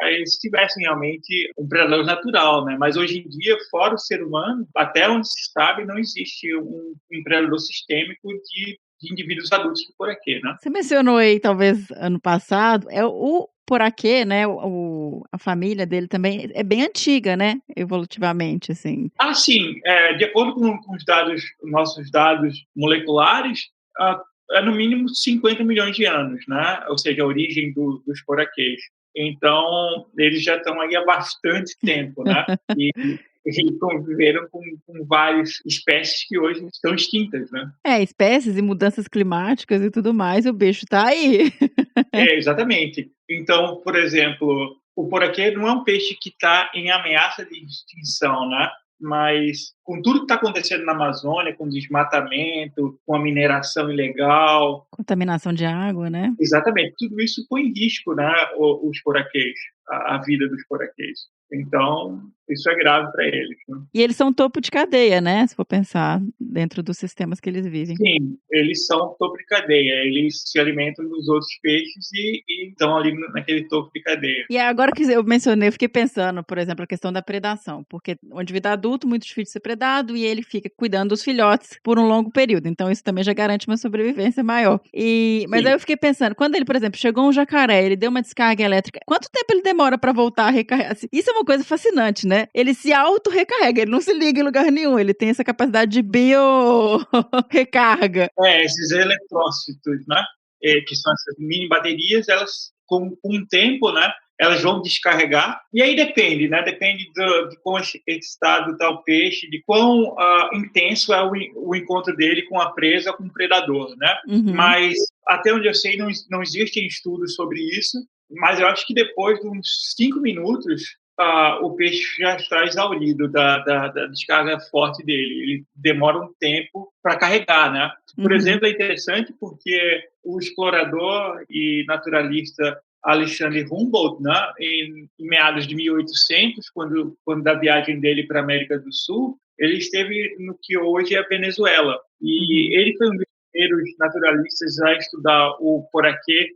eles tivessem realmente um predador natural, né? Mas hoje em dia, fora o ser humano, até onde se sabe, não existe um predador sistêmico de indivíduos adultos do poraquê, né? Você mencionou aí, talvez, ano passado, o poraquê, né, a família dele também é bem antiga, né, evolutivamente, assim. Sim. De acordo com os nossos dados moleculares, é no mínimo 50 milhões de anos, né? Ou seja, a origem dos poraquês. Então, eles já estão aí há bastante tempo, né? E conviveram com várias espécies que hoje estão extintas, né? Espécies e mudanças climáticas e tudo mais, o bicho tá aí. Exatamente. Então, por exemplo, o poraquê não é um peixe que está em ameaça de extinção, né? Mas com tudo que está acontecendo na Amazônia, com desmatamento, com a mineração ilegal... Contaminação de água, né? Exatamente. Tudo isso põe em risco, né, os poraquês, a vida dos poraquês. Então, isso é grave para eles, né? E eles são topo de cadeia, né? Se for pensar dentro dos sistemas que eles vivem. Sim, eles são topo de cadeia. Eles se alimentam dos outros peixes e estão ali naquele topo de cadeia. E agora que eu mencionei, eu fiquei pensando, por exemplo, a questão da predação. Porque um indivíduo adulto, muito difícil de ser predado, e ele fica cuidando dos filhotes por um longo período. Então, isso também já garante uma sobrevivência maior. Mas aí eu fiquei pensando, quando ele, por exemplo, chegou um jacaré, ele deu uma descarga elétrica, quanto tempo ele demora para voltar a recarregar? Isso é uma coisa fascinante, né? Ele se auto-recarrega, ele não se liga em lugar nenhum, ele tem essa capacidade de bio-recarga. Esses eletrócitos, né? Que são essas mini baterias, elas, com o tempo, né? Elas vão descarregar, e aí depende, né? Depende de quão excitado está o peixe, de quão intenso é o encontro dele com a presa, com o predador, né? Mas, até onde eu sei, não existem estudos sobre isso, mas eu acho que depois de uns 5 minutos, o peixe já está exaurido da descarga forte dele. Ele demora um tempo para carregar, né? Por exemplo, é interessante porque o explorador e naturalista Alexander Humboldt, né, em meados de 1800, quando da viagem dele para a América do Sul, ele esteve no que hoje é a Venezuela. E ele foi um dos primeiros naturalistas a estudar o poraquê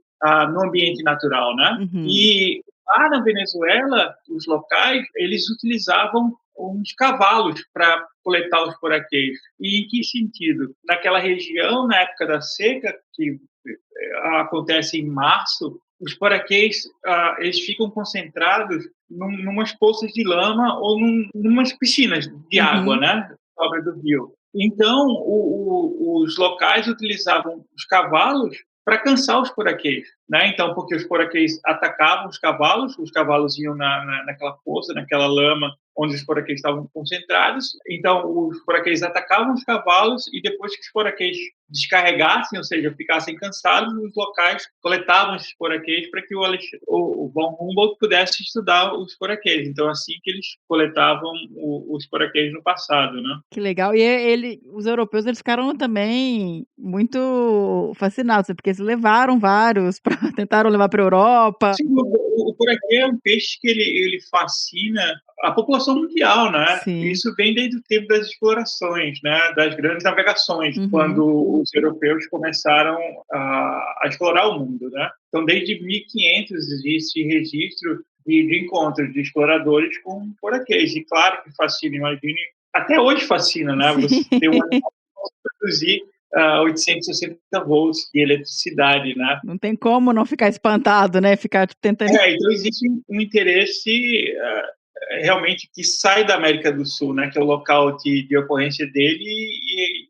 no ambiente natural, né? E lá na Venezuela, os locais, eles utilizavam uns cavalos para coletar os poraquês. E em que sentido? Naquela região, na época da seca, que acontece em março, os poraquês, eles ficam concentrados numas poças de lama ou numas piscinas de água, né? Sobra do rio. Então, os locais utilizavam os cavalos para cansar os poraquês, né? Então, porque os poraquês atacavam os cavalos iam naquela poça, naquela lama onde os poraquês estavam concentrados. Então, os poraquês atacavam os cavalos e depois que os poraquês descarregassem, ou seja, ficassem cansados, os locais coletavam esses poraquês para que o von Humboldt pudesse estudar os poraquês. Então, assim que eles coletavam os poraquês no passado, né? Que legal. E os europeus, eles ficaram também muito fascinados, porque eles levaram vários, tentaram levar para a Europa. Sim, o poraquê é um peixe que ele fascina a população mundial, né? Sim. Isso vem desde o tempo das explorações, né? Das grandes navegações, quando os europeus começaram a explorar o mundo, né? Então, desde 1500 existe registro de encontros de exploradores com poraquês. E claro que fascina, imagine, até hoje fascina, né? Você ter um animal que pode produzir 860 volts de eletricidade, né? Não tem como não ficar espantado, né? Ficar tentando... Então existe um interesse realmente que sai da América do Sul, né? Que é o local de ocorrência dele,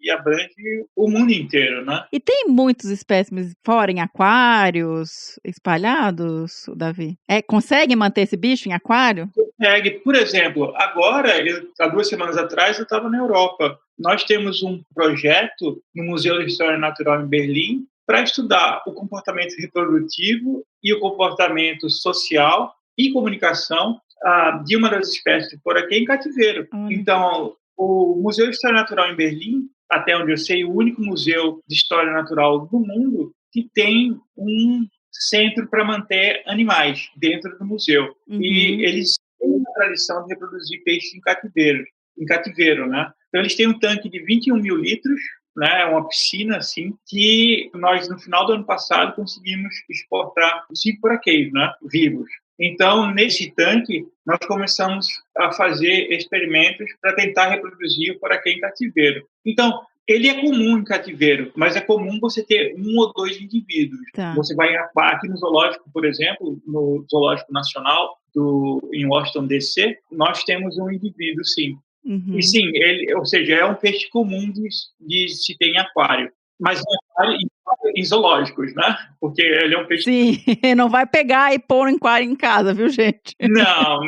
e abrange o mundo inteiro, né? E tem muitos espécimes fora em aquários espalhados, Davi? Consegue manter esse bicho em aquário? Por exemplo, agora, há 2 semanas atrás, eu estava na Europa. Nós temos um projeto no Museu de História Natural em Berlim para estudar o comportamento reprodutivo e o comportamento social e comunicação de uma das espécies de poraquê em cativeiro. Então, o Museu de História Natural em Berlim, até onde eu sei, o único museu de história natural do mundo que tem um centro para manter animais dentro do museu. E eles têm uma tradição de reproduzir peixes em cativeiro, né? Então, eles têm um tanque de 21 mil litros, né, uma piscina, assim, que nós, no final do ano passado, conseguimos exportar 5 poraquês, né, vivos. Então, nesse tanque, nós começamos a fazer experimentos para tentar reproduzir o poraquê em cativeiro. Então, ele é comum em cativeiro, mas é comum você ter 1 ou 2 indivíduos. Tá. Você vai aqui no zoológico, por exemplo, no Zoológico Nacional em Washington, D.C., nós temos um indivíduo, sim. E sim, ou seja, é um peixe comum de se ter em aquário, mas em zoológicos, né? Porque ele é um peixe... Sim, não vai pegar e pôr em aquário em casa, viu, gente? Não,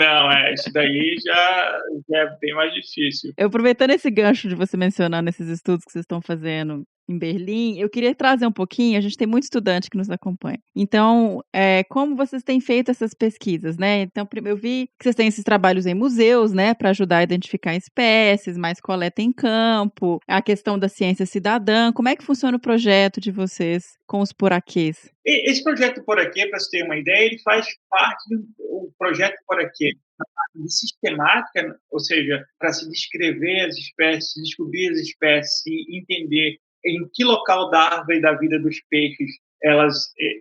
isso daí já é bem mais difícil. Eu, aproveitando esse gancho de você mencionando esses estudos que vocês estão fazendo em Berlim, eu queria trazer um pouquinho, a gente tem muito estudante que nos acompanha. Então, como vocês têm feito essas pesquisas, né? Então, eu vi que vocês têm esses trabalhos em museus, né, para ajudar a identificar espécies, mais coleta em campo, a questão da ciência cidadã. Como é que funciona o projeto de vocês com os poraquês? Esse projeto Poraquê, para você ter uma ideia, ele faz parte do projeto Poraquê, na parte de sistemática, ou seja, para se descrever as espécies, descobrir as espécies e entender em que local da árvore da vida dos peixes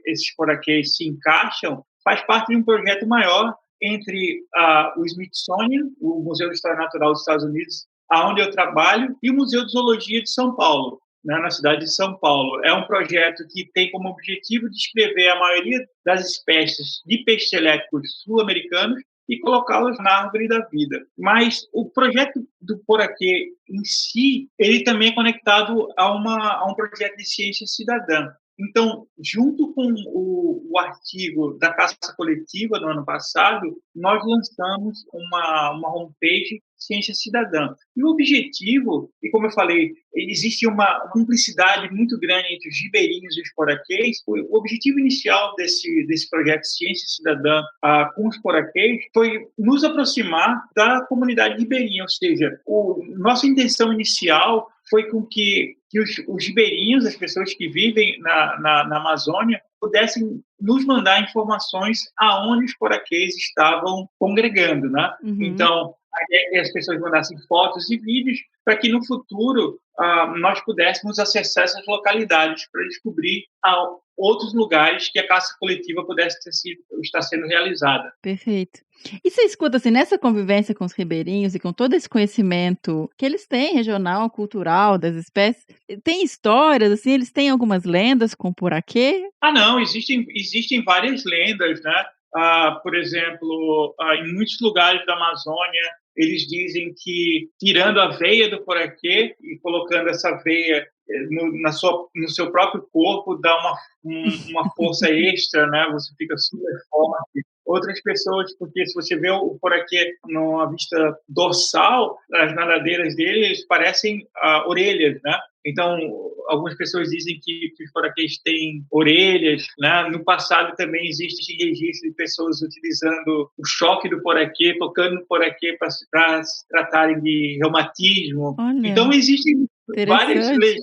esses poraquês se encaixam, faz parte de um projeto maior entre o Smithsonian, o Museu de História Natural dos Estados Unidos, onde eu trabalho, e o Museu de Zoologia de São Paulo, né, na cidade de São Paulo. É um projeto que tem como objetivo descrever a maioria das espécies de peixes elétricos sul-americanos e colocá-los na árvore da vida. Mas o projeto do Poraquê em si, ele também é conectado a um projeto de ciência cidadã. Então, junto com o artigo da caça coletiva do ano passado, nós lançamos uma homepage Ciência Cidadã. E o objetivo, e como eu falei, existe uma cumplicidade muito grande entre os ribeirinhos e os poraquês. O objetivo inicial desse projeto Ciência Cidadã com os poraquês foi nos aproximar da comunidade ribeirinha, ou seja, nossa intenção inicial foi com que os ribeirinhos, as pessoas que vivem na Amazônia, pudessem nos mandar informações aonde os poraquês estavam congregando, né? Então, a ideia é que as pessoas mandassem fotos e vídeos para que no futuro nós pudéssemos acessar essas localidades para descobrir outros lugares que a caça coletiva pudesse estar sendo realizada. Perfeito. E você escuta, assim, nessa convivência com os ribeirinhos e com todo esse conhecimento que eles têm, regional, cultural, das espécies, tem histórias, assim, eles têm algumas lendas com o poraquê? Não, existem várias lendas, né? Por exemplo, em muitos lugares da Amazônia, eles dizem que, tirando a veia do poraquê e colocando essa veia no seu próprio corpo, dá uma força extra, né? Você fica super forte. Outras pessoas, porque se você vê o poraquê numa vista dorsal, as nadadeiras deles parecem orelhas, né? Então, algumas pessoas dizem que os poraquês têm orelhas, né? No passado também existe registro de pessoas utilizando o choque do poraquê, tocando no poraquê para se tratarem de reumatismo. Olha, então, existem várias legendas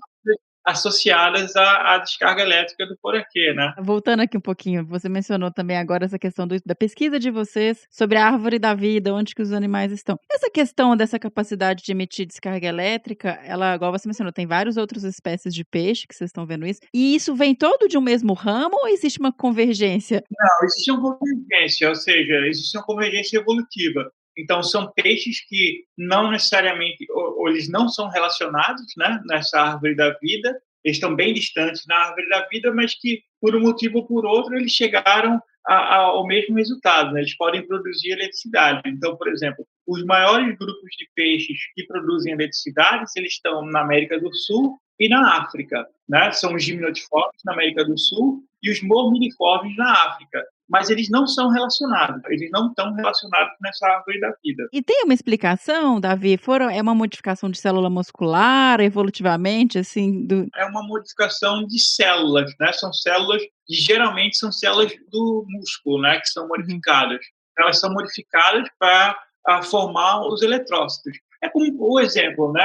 associadas à descarga elétrica do poraquê, né? Voltando aqui um pouquinho, você mencionou também agora essa questão da pesquisa de vocês sobre a árvore da vida, onde que os animais estão. Essa questão dessa capacidade de emitir descarga elétrica, ela, igual você mencionou, tem várias outras espécies de peixe que vocês estão vendo isso, e isso vem todo de um mesmo ramo ou existe uma convergência? Não, existe uma convergência, ou seja, existe uma convergência evolutiva. Então, são peixes que não necessariamente, ou eles não são relacionados, né, nessa árvore da vida, eles estão bem distantes na árvore da vida, mas que, por um motivo ou por outro, eles chegaram ao mesmo resultado, né? Eles podem produzir eletricidade. Então, por exemplo, os maiores grupos de peixes que produzem eletricidade, eles estão na América do Sul e na África, né? São os gimnotiformes na América do Sul e os morminiformes na África. Mas eles não são relacionados, eles não estão relacionados nessa árvore da vida. E tem uma explicação, Davi? É uma modificação de célula muscular, evolutivamente, assim, É uma modificação de células, né? São células que geralmente são células do músculo, né? Que são modificadas. Elas são modificadas para formar os eletrócitos. É como o exemplo, né?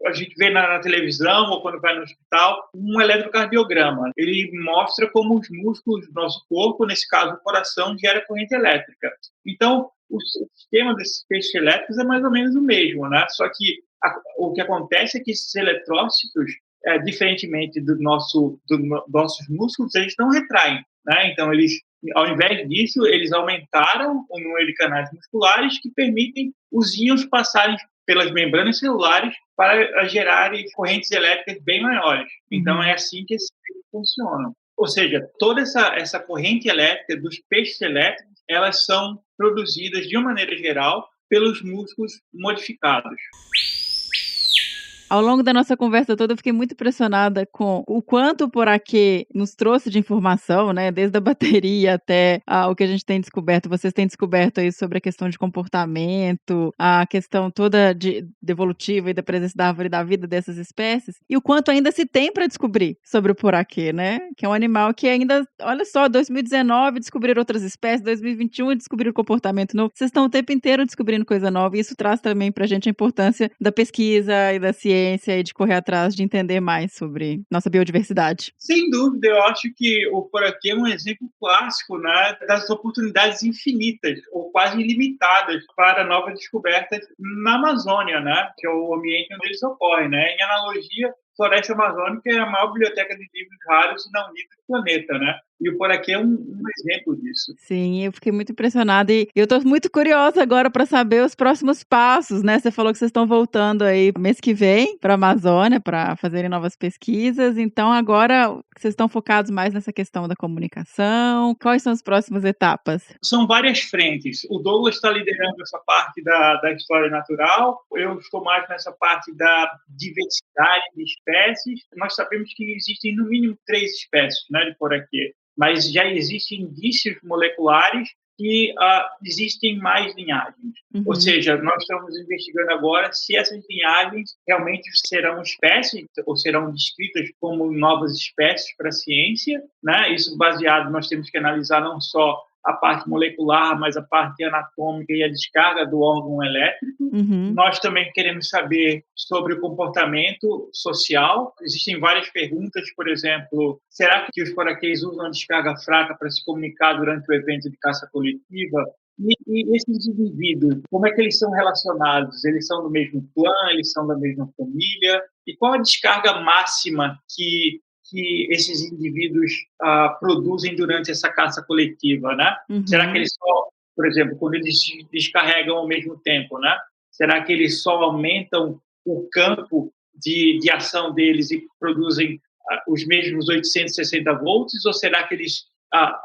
A gente vê na televisão ou quando vai no hospital um eletrocardiograma. Ele mostra como os músculos do nosso corpo, nesse caso o coração, gera corrente elétrica. Então, o sistema desses peixes elétricos é mais ou menos o mesmo, né? Só que o que acontece é que esses eletrócitos, diferentemente dos nossos músculos, eles não retraem, né? Então, eles, ao invés disso, eles aumentaram o número de canais musculares que permitem os íons passarem pelas membranas celulares para gerarem correntes elétricas bem maiores. Então, é assim que esses peixes funcionam. Ou seja, toda essa corrente elétrica dos peixes elétricos, elas são produzidas, de uma maneira geral, pelos músculos modificados. Ao longo da nossa conversa toda, eu fiquei muito impressionada com o quanto o Poraquê nos trouxe de informação, né? Desde a bateria até o que a gente tem descoberto. Vocês têm descoberto aí sobre a questão de comportamento, a questão toda de evolutiva e da presença da árvore da vida dessas espécies, e o quanto ainda se tem para descobrir sobre o Poraquê, né? Que é um animal que ainda, olha só, 2019 descobriram outras espécies, 2021 descobriram comportamento novo. Vocês estão o tempo inteiro descobrindo coisa nova, e isso traz também para a gente a importância da pesquisa e da ciência e de correr atrás de entender mais sobre nossa biodiversidade. Sem dúvida, eu acho que o Poraquê é um exemplo clássico, né, das oportunidades infinitas ou quase ilimitadas para novas descobertas na Amazônia, né, que é o ambiente onde eles ocorrem, né. Em analogia, a Floresta Amazônica é a maior biblioteca de livros raros e não lidos do planeta, né? E o Poraquê é um exemplo disso. Sim, eu fiquei muito impressionada e eu estou muito curiosa agora para saber os próximos passos, né? Você falou que vocês estão voltando aí mês que vem para a Amazônia para fazerem novas pesquisas, então agora vocês estão focados mais nessa questão da comunicação. Quais são as próximas etapas? São várias frentes. O Douglas está liderando essa parte da história natural, eu estou mais nessa parte da diversidade de espécies. Nós sabemos que existem no mínimo 3 espécies, né, de Poraquê, mas já existem indícios moleculares que existem mais linhagens. Ou seja, nós estamos investigando agora se essas linhagens realmente serão espécies ou serão descritas como novas espécies para a ciência, né? Isso baseado, nós temos que analisar não só a parte molecular, mas a parte anatômica e a descarga do órgão elétrico. Nós também queremos saber sobre o comportamento social. Existem várias perguntas, por exemplo, será que os poraquês usam a descarga fraca para se comunicar durante o evento de caça coletiva? E esses indivíduos, como é que eles são relacionados? Eles são do mesmo clã? Eles são da mesma família? E qual a descarga máxima que esses indivíduos produzem durante essa caça coletiva, né? Será que eles só, por exemplo, quando eles descarregam ao mesmo tempo, né? Será que eles só aumentam o campo de ação deles e produzem os mesmos 860 volts, ou será que eles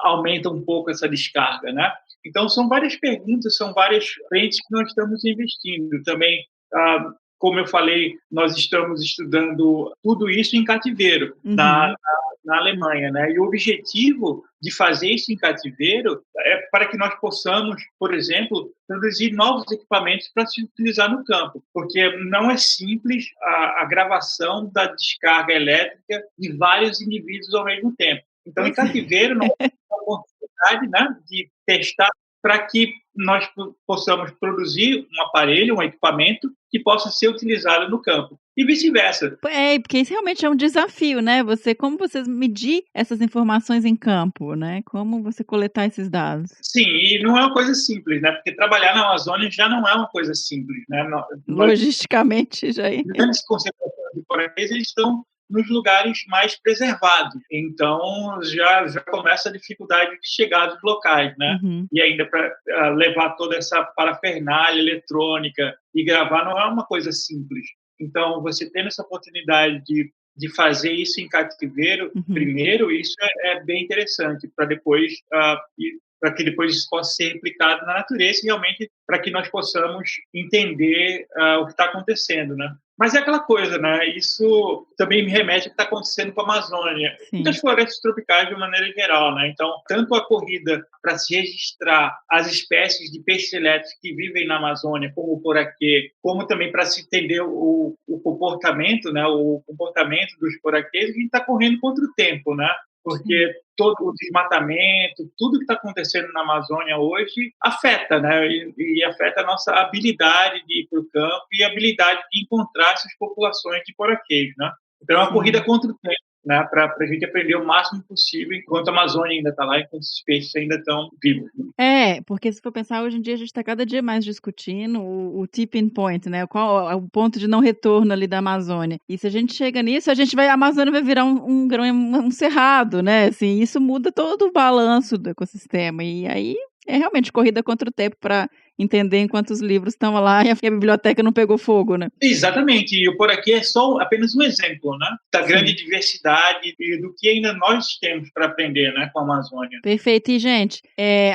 aumentam um pouco essa descarga, né? Então, são várias perguntas, são várias frentes que nós estamos investindo. Também, como eu falei, nós estamos estudando tudo isso em cativeiro, na Alemanha, né? E o objetivo de fazer isso em cativeiro é para que nós possamos, por exemplo, produzir novos equipamentos para se utilizar no campo, porque não é simples a gravação da descarga elétrica de vários indivíduos ao mesmo tempo. Então, em cativeiro, nós temos a oportunidade, né, de testar para que nós possamos produzir um aparelho, um equipamento que possa ser utilizado no campo. E vice-versa. Porque isso realmente é um desafio, né? Como você medir essas informações em campo, né? Como você coletar esses dados? Sim, e não é uma coisa simples, né? Porque trabalhar na Amazônia já não é uma coisa simples, né? Logisticamente, já é. Grandes concentrações de poraquês, eles estão nos lugares mais preservados. Então, já começa a dificuldade de chegar dos locais, né? E ainda para levar toda essa parafernália eletrônica e gravar não é uma coisa simples. Então, você tendo essa oportunidade de fazer isso em cativeiro primeiro, isso é bem interessante, para depois ir para que depois isso possa ser replicado na natureza e realmente para que nós possamos entender o que está acontecendo, né? Mas é aquela coisa, né? Isso também me remete ao que está acontecendo com a Amazônia e das florestas tropicais de uma maneira geral, né? Então, tanto a corrida para se registrar as espécies de peixes elétricos que vivem na Amazônia, como o poraquê, como também para se entender o comportamento, né? O comportamento dos poraquês, a gente está correndo contra o tempo, né? Porque todo o desmatamento, tudo que está acontecendo na Amazônia hoje afeta, né? E afeta a nossa habilidade de ir para o campo e a habilidade de encontrar essas populações de poraquês, né? Então é uma corrida contra o tempo, né? Para a gente aprender o máximo possível enquanto a Amazônia ainda está lá, enquanto os peixes ainda estão vivos. Porque se for pensar, hoje em dia a gente está cada dia mais discutindo o tipping point, né? Qual é o ponto de não retorno ali da Amazônia. E se a gente chega nisso, a Amazônia vai virar um cerrado, né? Assim, isso muda todo o balanço do ecossistema. E aí é realmente corrida contra o tempo para entender enquanto os livros estão lá e a biblioteca não pegou fogo, né? Exatamente, e o por aqui é só apenas um exemplo, né? Da grande diversidade e do que ainda nós temos para aprender, né, com a Amazônia. Perfeito, e gente,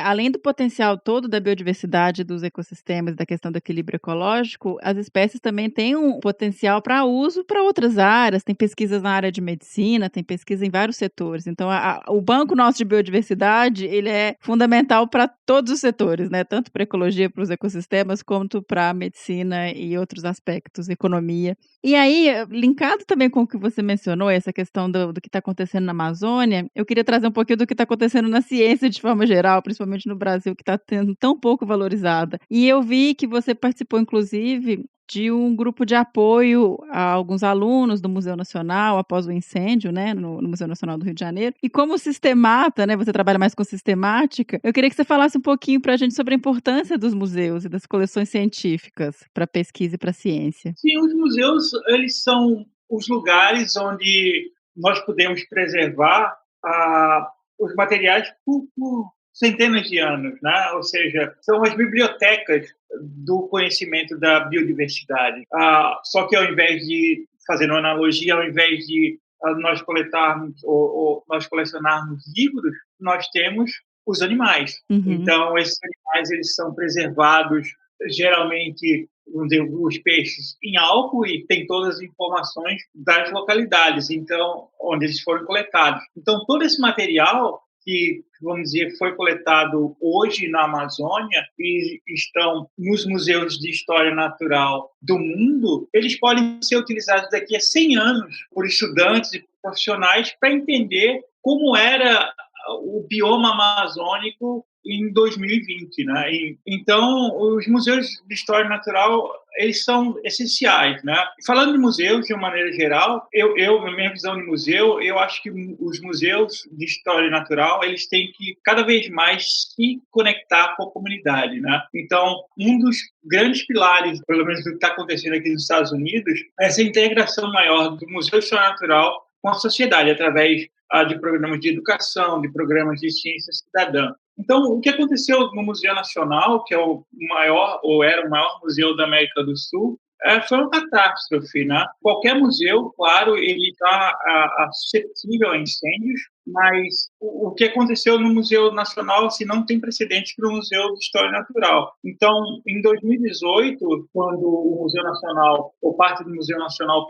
além do potencial todo da biodiversidade dos ecossistemas, da questão do equilíbrio ecológico, as espécies também têm um potencial para uso para outras áreas, tem pesquisas na área de medicina, tem pesquisa em vários setores, então o banco nosso de biodiversidade, ele é fundamental para todos os setores, né? Tanto para ecologia, para os ecossistemas, quanto para a medicina e outros aspectos, economia. E aí, linkado também com o que você mencionou, essa questão do que está acontecendo na Amazônia, eu queria trazer um pouquinho do que está acontecendo na ciência de forma geral, principalmente no Brasil, que está sendo tão pouco valorizada. E eu vi que você participou, inclusive, de um grupo de apoio a alguns alunos do Museu Nacional após o incêndio, né, no Museu Nacional do Rio de Janeiro. E como sistemata, né, você trabalha mais com sistemática, eu queria que você falasse um pouquinho para a gente sobre a importância dos museus e das coleções científicas para pesquisa e para ciência. Sim, os museus, eles são os lugares onde nós podemos preservar os materiais por centenas de anos, né? Ou seja, são as bibliotecas do conhecimento da biodiversidade. Só que ao invés de, fazendo uma analogia, ao invés de nós coletarmos ou nós colecionarmos livros, nós temos os animais. Então, esses animais eles são preservados, geralmente, os peixes em álcool e tem todas as informações das localidades, então, onde eles foram coletados. Então, todo esse material que, vamos dizer, foi coletado hoje na Amazônia e estão nos museus de história natural do mundo, eles podem ser utilizados daqui a 100 anos por estudantes e profissionais para entender como era o bioma amazônico em 2020, né? Então, os museus de história natural, eles são essenciais, né? Falando de museus, de uma maneira geral, na minha visão de museu, eu acho que os museus de história natural, eles têm que, cada vez mais, se conectar com a comunidade, né? Então, um dos grandes pilares, pelo menos do que está acontecendo aqui nos Estados Unidos, é essa integração maior do Museu de História Natural com a sociedade, através de programas de educação, de programas de ciência cidadã. Então, o que aconteceu no Museu Nacional, que é o maior, ou era o maior museu da América do Sul, foi uma catástrofe, né? Qualquer museu, claro, ele está suscetível a incêndios, mas o que aconteceu no Museu Nacional, assim, não tem precedente para o Museu de História Natural. Então, em 2018, quando o Museu Nacional, ou parte do Museu Nacional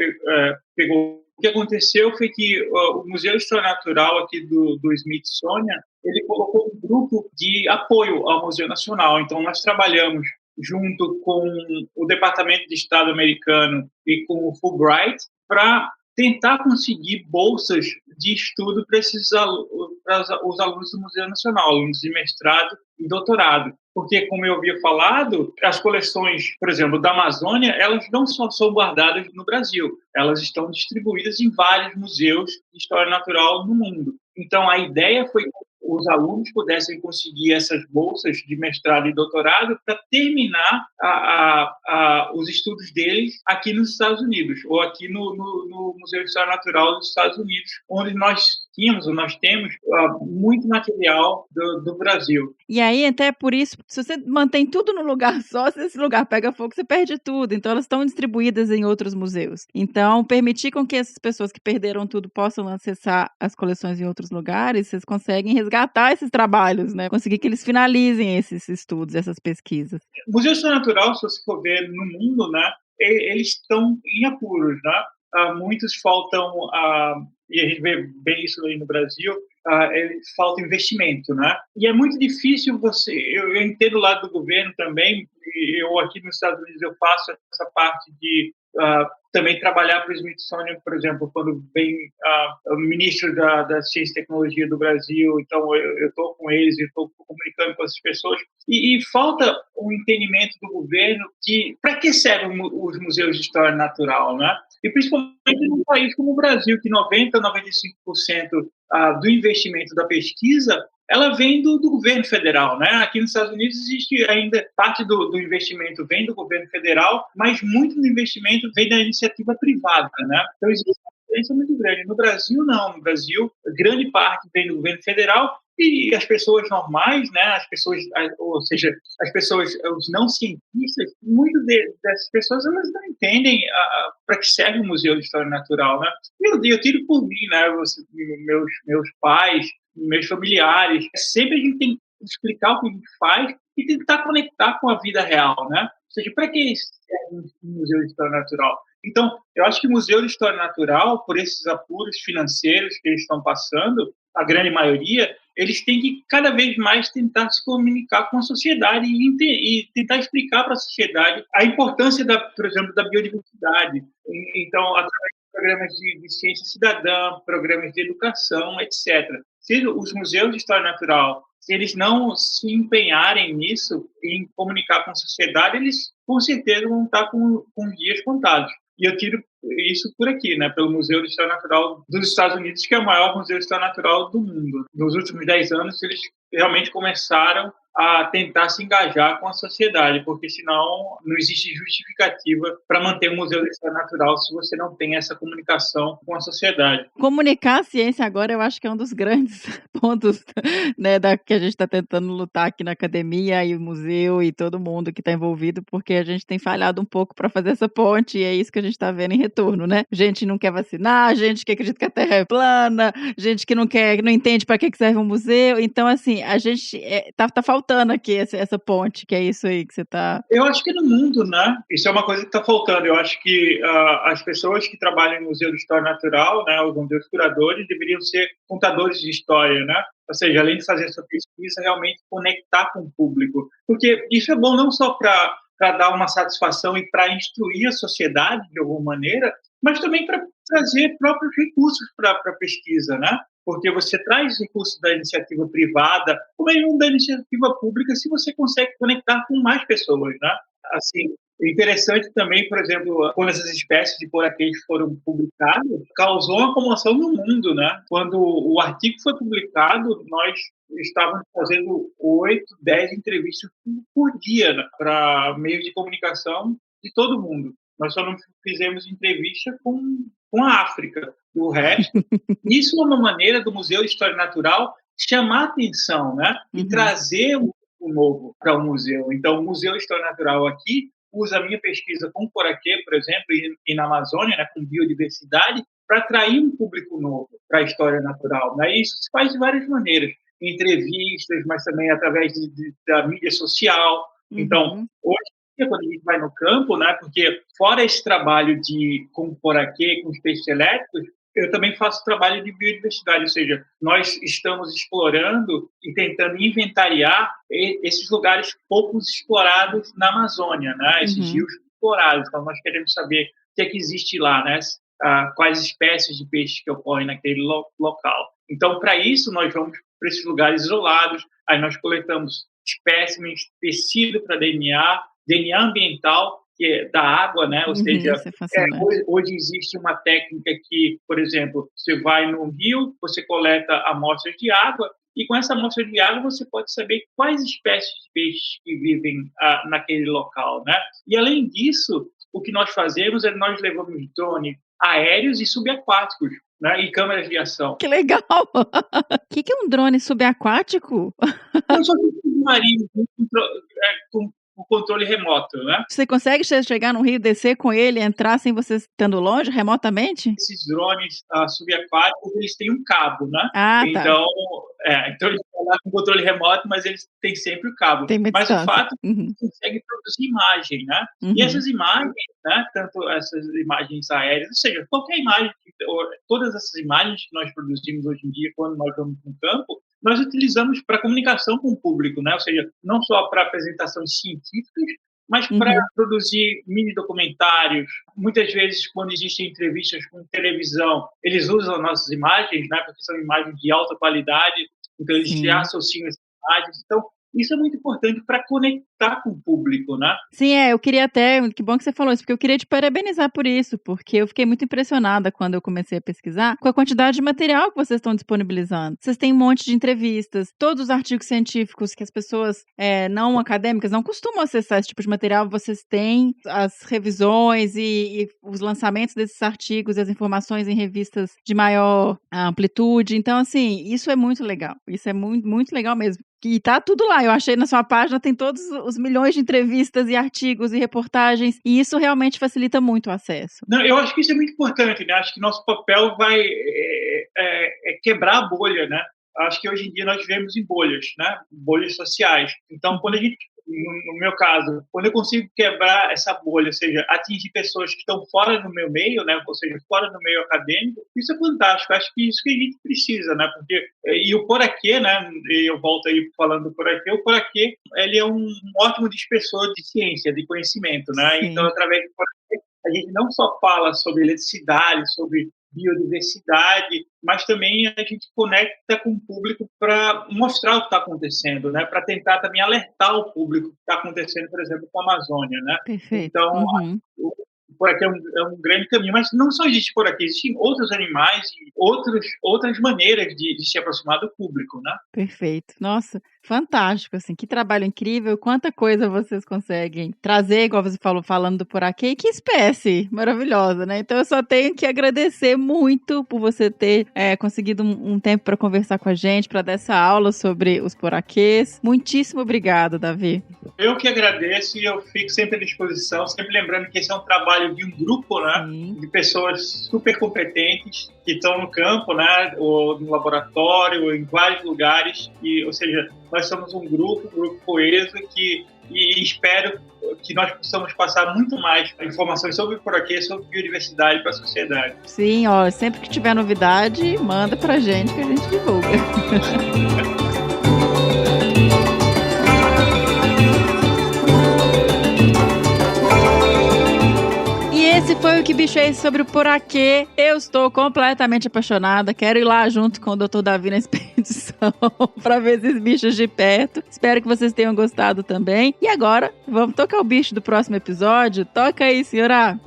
pegou, o que aconteceu foi que o Museu de História Natural aqui do Smithsonian, ele colocou um grupo de apoio ao Museu Nacional. Então, nós trabalhamos junto com o Departamento de Estado americano e com o Fulbright para tentar conseguir bolsas de estudo para os alunos do Museu Nacional, alunos de mestrado e doutorado. Porque, como eu havia falado, as coleções, por exemplo, da Amazônia, elas não só são guardadas no Brasil, elas estão distribuídas em vários museus de história natural no mundo. Então, a ideia foi que os alunos pudessem conseguir essas bolsas de mestrado e doutorado para terminar os estudos deles aqui nos Estados Unidos, ou aqui no Museu de História Natural dos Estados Unidos, onde nós temos muito material do Brasil. E aí, até por isso, se você mantém tudo num lugar só, se esse lugar pega fogo, você perde tudo. Então, elas estão distribuídas em outros museus. Então, permitir com que essas pessoas que perderam tudo possam acessar as coleções em outros lugares, vocês conseguem resgatar resgatar esses trabalhos, né? Conseguir que eles finalizem esses estudos, essas pesquisas. O Museu de História Natural, se você for ver no mundo, né, eles estão em apuros, né? Muitos faltam, e a gente vê bem isso aí no Brasil, falta investimento, né? E é muito difícil eu entendo o lado do governo também, e eu aqui nos Estados Unidos eu faço essa parte de também trabalhar para o Smithsonian, por exemplo, quando vem o ministro da Ciência e Tecnologia do Brasil, então eu estou com eles, eu estou comunicando com essas pessoas, e falta um entendimento do governo de para que servem os museus de história natural, né? E principalmente num país como o Brasil, que 90-95% do investimento da pesquisa ela vem do governo federal, né? Aqui nos Estados Unidos existe ainda parte do investimento vem do governo federal, mas muito do investimento vem da iniciativa privada, né? Então existe uma diferença muito grande. No Brasil não, no Brasil grande parte vem do governo federal e as pessoas normais, né? As pessoas, ou seja, as pessoas, os não cientistas, muitas dessas pessoas elas não entendem para que serve o Museu de História Natural, né? Eu tiro por mim, né? Meus pais, meus familiares. Sempre a gente tem que explicar o que a gente faz e tentar conectar com a vida real, né? Ou seja, para que serve um Museu de História Natural? Então, eu acho que o Museu de História Natural, por esses apuros financeiros que eles estão passando, a grande maioria, eles têm que cada vez mais tentar se comunicar com a sociedade e tentar explicar para a sociedade a importância, por exemplo, da biodiversidade. Então, através de programas de ciência cidadã, programas de educação, etc. Se os museus de história natural, se eles não se empenharem nisso, em comunicar com a sociedade, eles com certeza vão estar com dias contados. E eu tiro isso por aqui, né, pelo Museu de História Natural dos Estados Unidos, que é o maior museu de história natural do mundo. Nos últimos 10 anos, eles realmente começaram a tentar se engajar com a sociedade, porque senão não existe justificativa para manter um museu de história natural se você não tem essa comunicação com a sociedade. Comunicar a ciência agora eu acho que é um dos grandes pontos, né, que a gente está tentando lutar aqui na academia e o museu e todo mundo que está envolvido, porque a gente tem falhado um pouco para fazer essa ponte e é isso que a gente está vendo em retorno, né? Gente não quer vacinar, gente que acredita que a Terra é plana, gente que não entende para que serve um museu. Então, assim, a gente tá faltando aqui essa ponte, que é isso aí que você está... Eu acho que no mundo, né, isso é uma coisa que está faltando. Eu acho que as pessoas que trabalham no Museu de História Natural, né, os museus curadores, deveriam ser contadores de história, né? Ou seja, além de fazer essa pesquisa, realmente conectar com o público. Porque isso é bom não só para dar uma satisfação e para instruir a sociedade de alguma maneira, mas também para trazer próprios recursos para a pesquisa, né? Porque você traz recursos da iniciativa privada, ou mesmo da iniciativa pública, se você consegue conectar com mais pessoas, né? Assim, é interessante também, por exemplo, quando essas espécies de poraquês foram publicadas, causou uma comoção no mundo, né? Quando o artigo foi publicado, nós estávamos fazendo 8, 10 entrevistas por dia, né, para meios de comunicação de todo mundo. Nós só não fizemos entrevista com a África. O resto, isso é uma maneira do Museu de História Natural chamar a atenção, né? E trazer um novo para o museu. Então, o Museu de História Natural aqui usa a minha pesquisa com poraquê, por exemplo, e na Amazônia, né, com biodiversidade, para atrair um público novo para a história natural, né? E isso se faz de várias maneiras. Entrevistas, mas também através da mídia social. Então, hoje, quando a gente vai no campo, né, porque fora esse trabalho com poraquê, com os peixes elétricos, eu também faço trabalho de biodiversidade, ou seja, nós estamos explorando e tentando inventariar esses lugares pouco explorados na Amazônia, né, esses rios explorados. Então, nós queremos saber o que é que existe lá, né, quais espécies de peixes que ocorrem naquele local. Então, para isso, nós vamos para esses lugares isolados, aí nós coletamos espécimes, tecido para DNA ambiental, que é da água, né? Ou seja, hoje existe uma técnica que, por exemplo, você vai no rio, você coleta amostras de água, e com essa amostra de água você pode saber quais espécies de peixes que vivem naquele local, né? E, além disso, o que nós fazemos é nós levamos drones aéreos e subaquáticos, né, e câmeras de ação. Que legal! O que é um drone subaquático? Não só submarino, com o controle remoto, né? Você consegue chegar no rio, descer com ele, entrar sem você estando longe, remotamente? Esses drones subaquáticos, eles têm um cabo, né? Ah, tá. Então eles estão lá com controle remoto, mas eles têm sempre o cabo. Tem uma mas distância. O fato é que eles conseguem produzir imagem, né? E essas imagens, né? Tanto essas imagens aéreas, ou seja, qualquer imagem, todas essas imagens que nós produzimos hoje em dia, quando nós vamos no campo, nós utilizamos para comunicação com o público, né? Ou seja, não só para apresentações científicas, mas para produzir mini documentários. Muitas vezes, quando existem entrevistas com televisão, eles usam nossas imagens, né? Porque são imagens de alta qualidade, então eles já associam essas imagens. Então, isso é muito importante para conectar com o público, né? Sim, eu queria até, que bom que você falou isso, porque eu queria te parabenizar por isso, porque eu fiquei muito impressionada quando eu comecei a pesquisar com a quantidade de material que vocês estão disponibilizando. Vocês têm um monte de entrevistas, todos os artigos científicos que as pessoas não acadêmicas não costumam acessar esse tipo de material, vocês têm as revisões e os lançamentos desses artigos e as informações em revistas de maior amplitude. Então, assim, isso é muito legal. Isso é muito, muito legal mesmo. E tá tudo lá, eu achei na sua página, tem todos os milhões de entrevistas e artigos e reportagens, e isso realmente facilita muito o acesso. Não, eu acho que isso é muito importante, né? Acho que nosso papel vai quebrar a bolha, né? Acho que hoje em dia nós vivemos em bolhas, né? Bolhas sociais. Então, quando a gente, no meu caso, quando eu consigo quebrar essa bolha, ou seja, atingir pessoas que estão fora do meu meio, né? Ou seja, fora do meio acadêmico, isso é fantástico. Acho que isso que a gente precisa, né? Porque, e o Poraquê, né? E eu volto aí falando do Poraquê. O Poraquê, ele é um ótimo dispersor de ciência, de conhecimento, né? Sim. Então, através do Poraquê, a gente não só fala sobre eletricidade, sobre biodiversidade, mas também a gente conecta com o público para mostrar o que está acontecendo, né? Para tentar também alertar o público do que está acontecendo, por exemplo, com a Amazônia, né? Perfeito. Então, por aqui é um grande caminho, mas não só existe por aqui, existem outros animais e outras maneiras de se aproximar do público, né? Perfeito. Nossa, fantástico, assim, que trabalho incrível, quanta coisa vocês conseguem trazer, igual você falou, falando do Poraquê, que espécie maravilhosa, né? Então eu só tenho que agradecer muito por você ter conseguido um tempo para conversar com a gente, para dar essa aula sobre os Poraquês. Muitíssimo obrigada, Davi. Eu que agradeço e eu fico sempre à disposição, sempre lembrando que esse é um trabalho de um grupo, né? Sim. De pessoas super competentes que estão no campo, né? Ou no laboratório, ou em vários lugares, ou seja, nós somos um grupo coeso e espero que nós possamos passar muito mais informações sobre o Poraquê, sobre biodiversidade para a sociedade. Sim, sempre que tiver novidade, manda pra gente que a gente divulga. Esse foi o Que Bicho é Esse sobre o Poraquê. Eu estou completamente apaixonada. Quero ir lá junto com o Dr. Davi na expedição para ver esses bichos de perto. Espero que vocês tenham gostado também. E agora, vamos tocar o bicho do próximo episódio? Toca aí, senhora!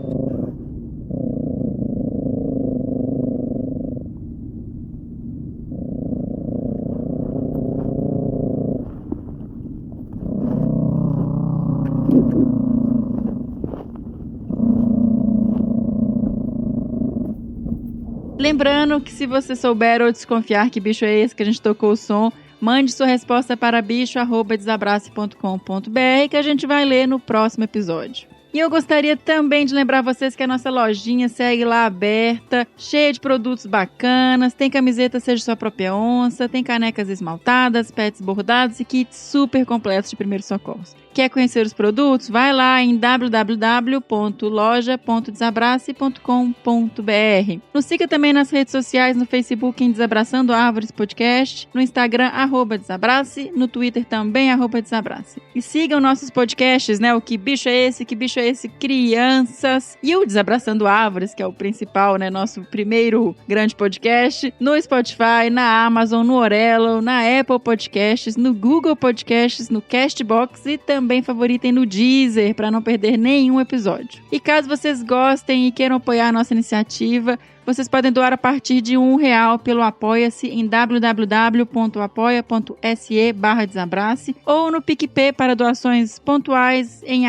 Lembrando que se você souber ou desconfiar que bicho é esse que a gente tocou o som, mande sua resposta para bicho@desabrace.com.br que a gente vai ler no próximo episódio. E eu gostaria também de lembrar vocês que a nossa lojinha segue lá aberta, cheia de produtos bacanas, tem camiseta Seja Sua Própria Onça, tem canecas esmaltadas, pets bordados e kits super completos de primeiros socorros. Quer conhecer os produtos? Vai lá em www.loja.desabrace.com.br. Nos siga também nas redes sociais, no Facebook em Desabraçando Árvores Podcast, no Instagram @desabrace, no Twitter também @desabrace. E sigam nossos podcasts, né? O Que Bicho é Esse? Que Bicho é Esse? Crianças. E o Desabraçando Árvores, que é o principal, né? Nosso primeiro grande podcast, no Spotify, na Amazon, no Orelo, na Apple Podcasts, no Google Podcasts, no Castbox e também favoritem no Deezer para não perder nenhum episódio. E caso vocês gostem e queiram apoiar a nossa iniciativa, vocês podem doar a partir de R$1 pelo Apoia-se em www.apoia.se/desabrace ou no PicPay para doações pontuais em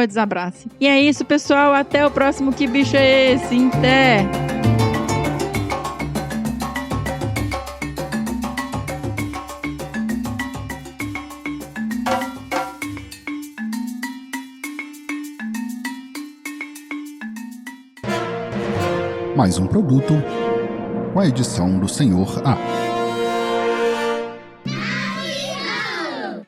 @desabrace. E é isso, pessoal. Até o próximo Que Bicho é Esse? Até! Mais um produto com a edição do Senhor A.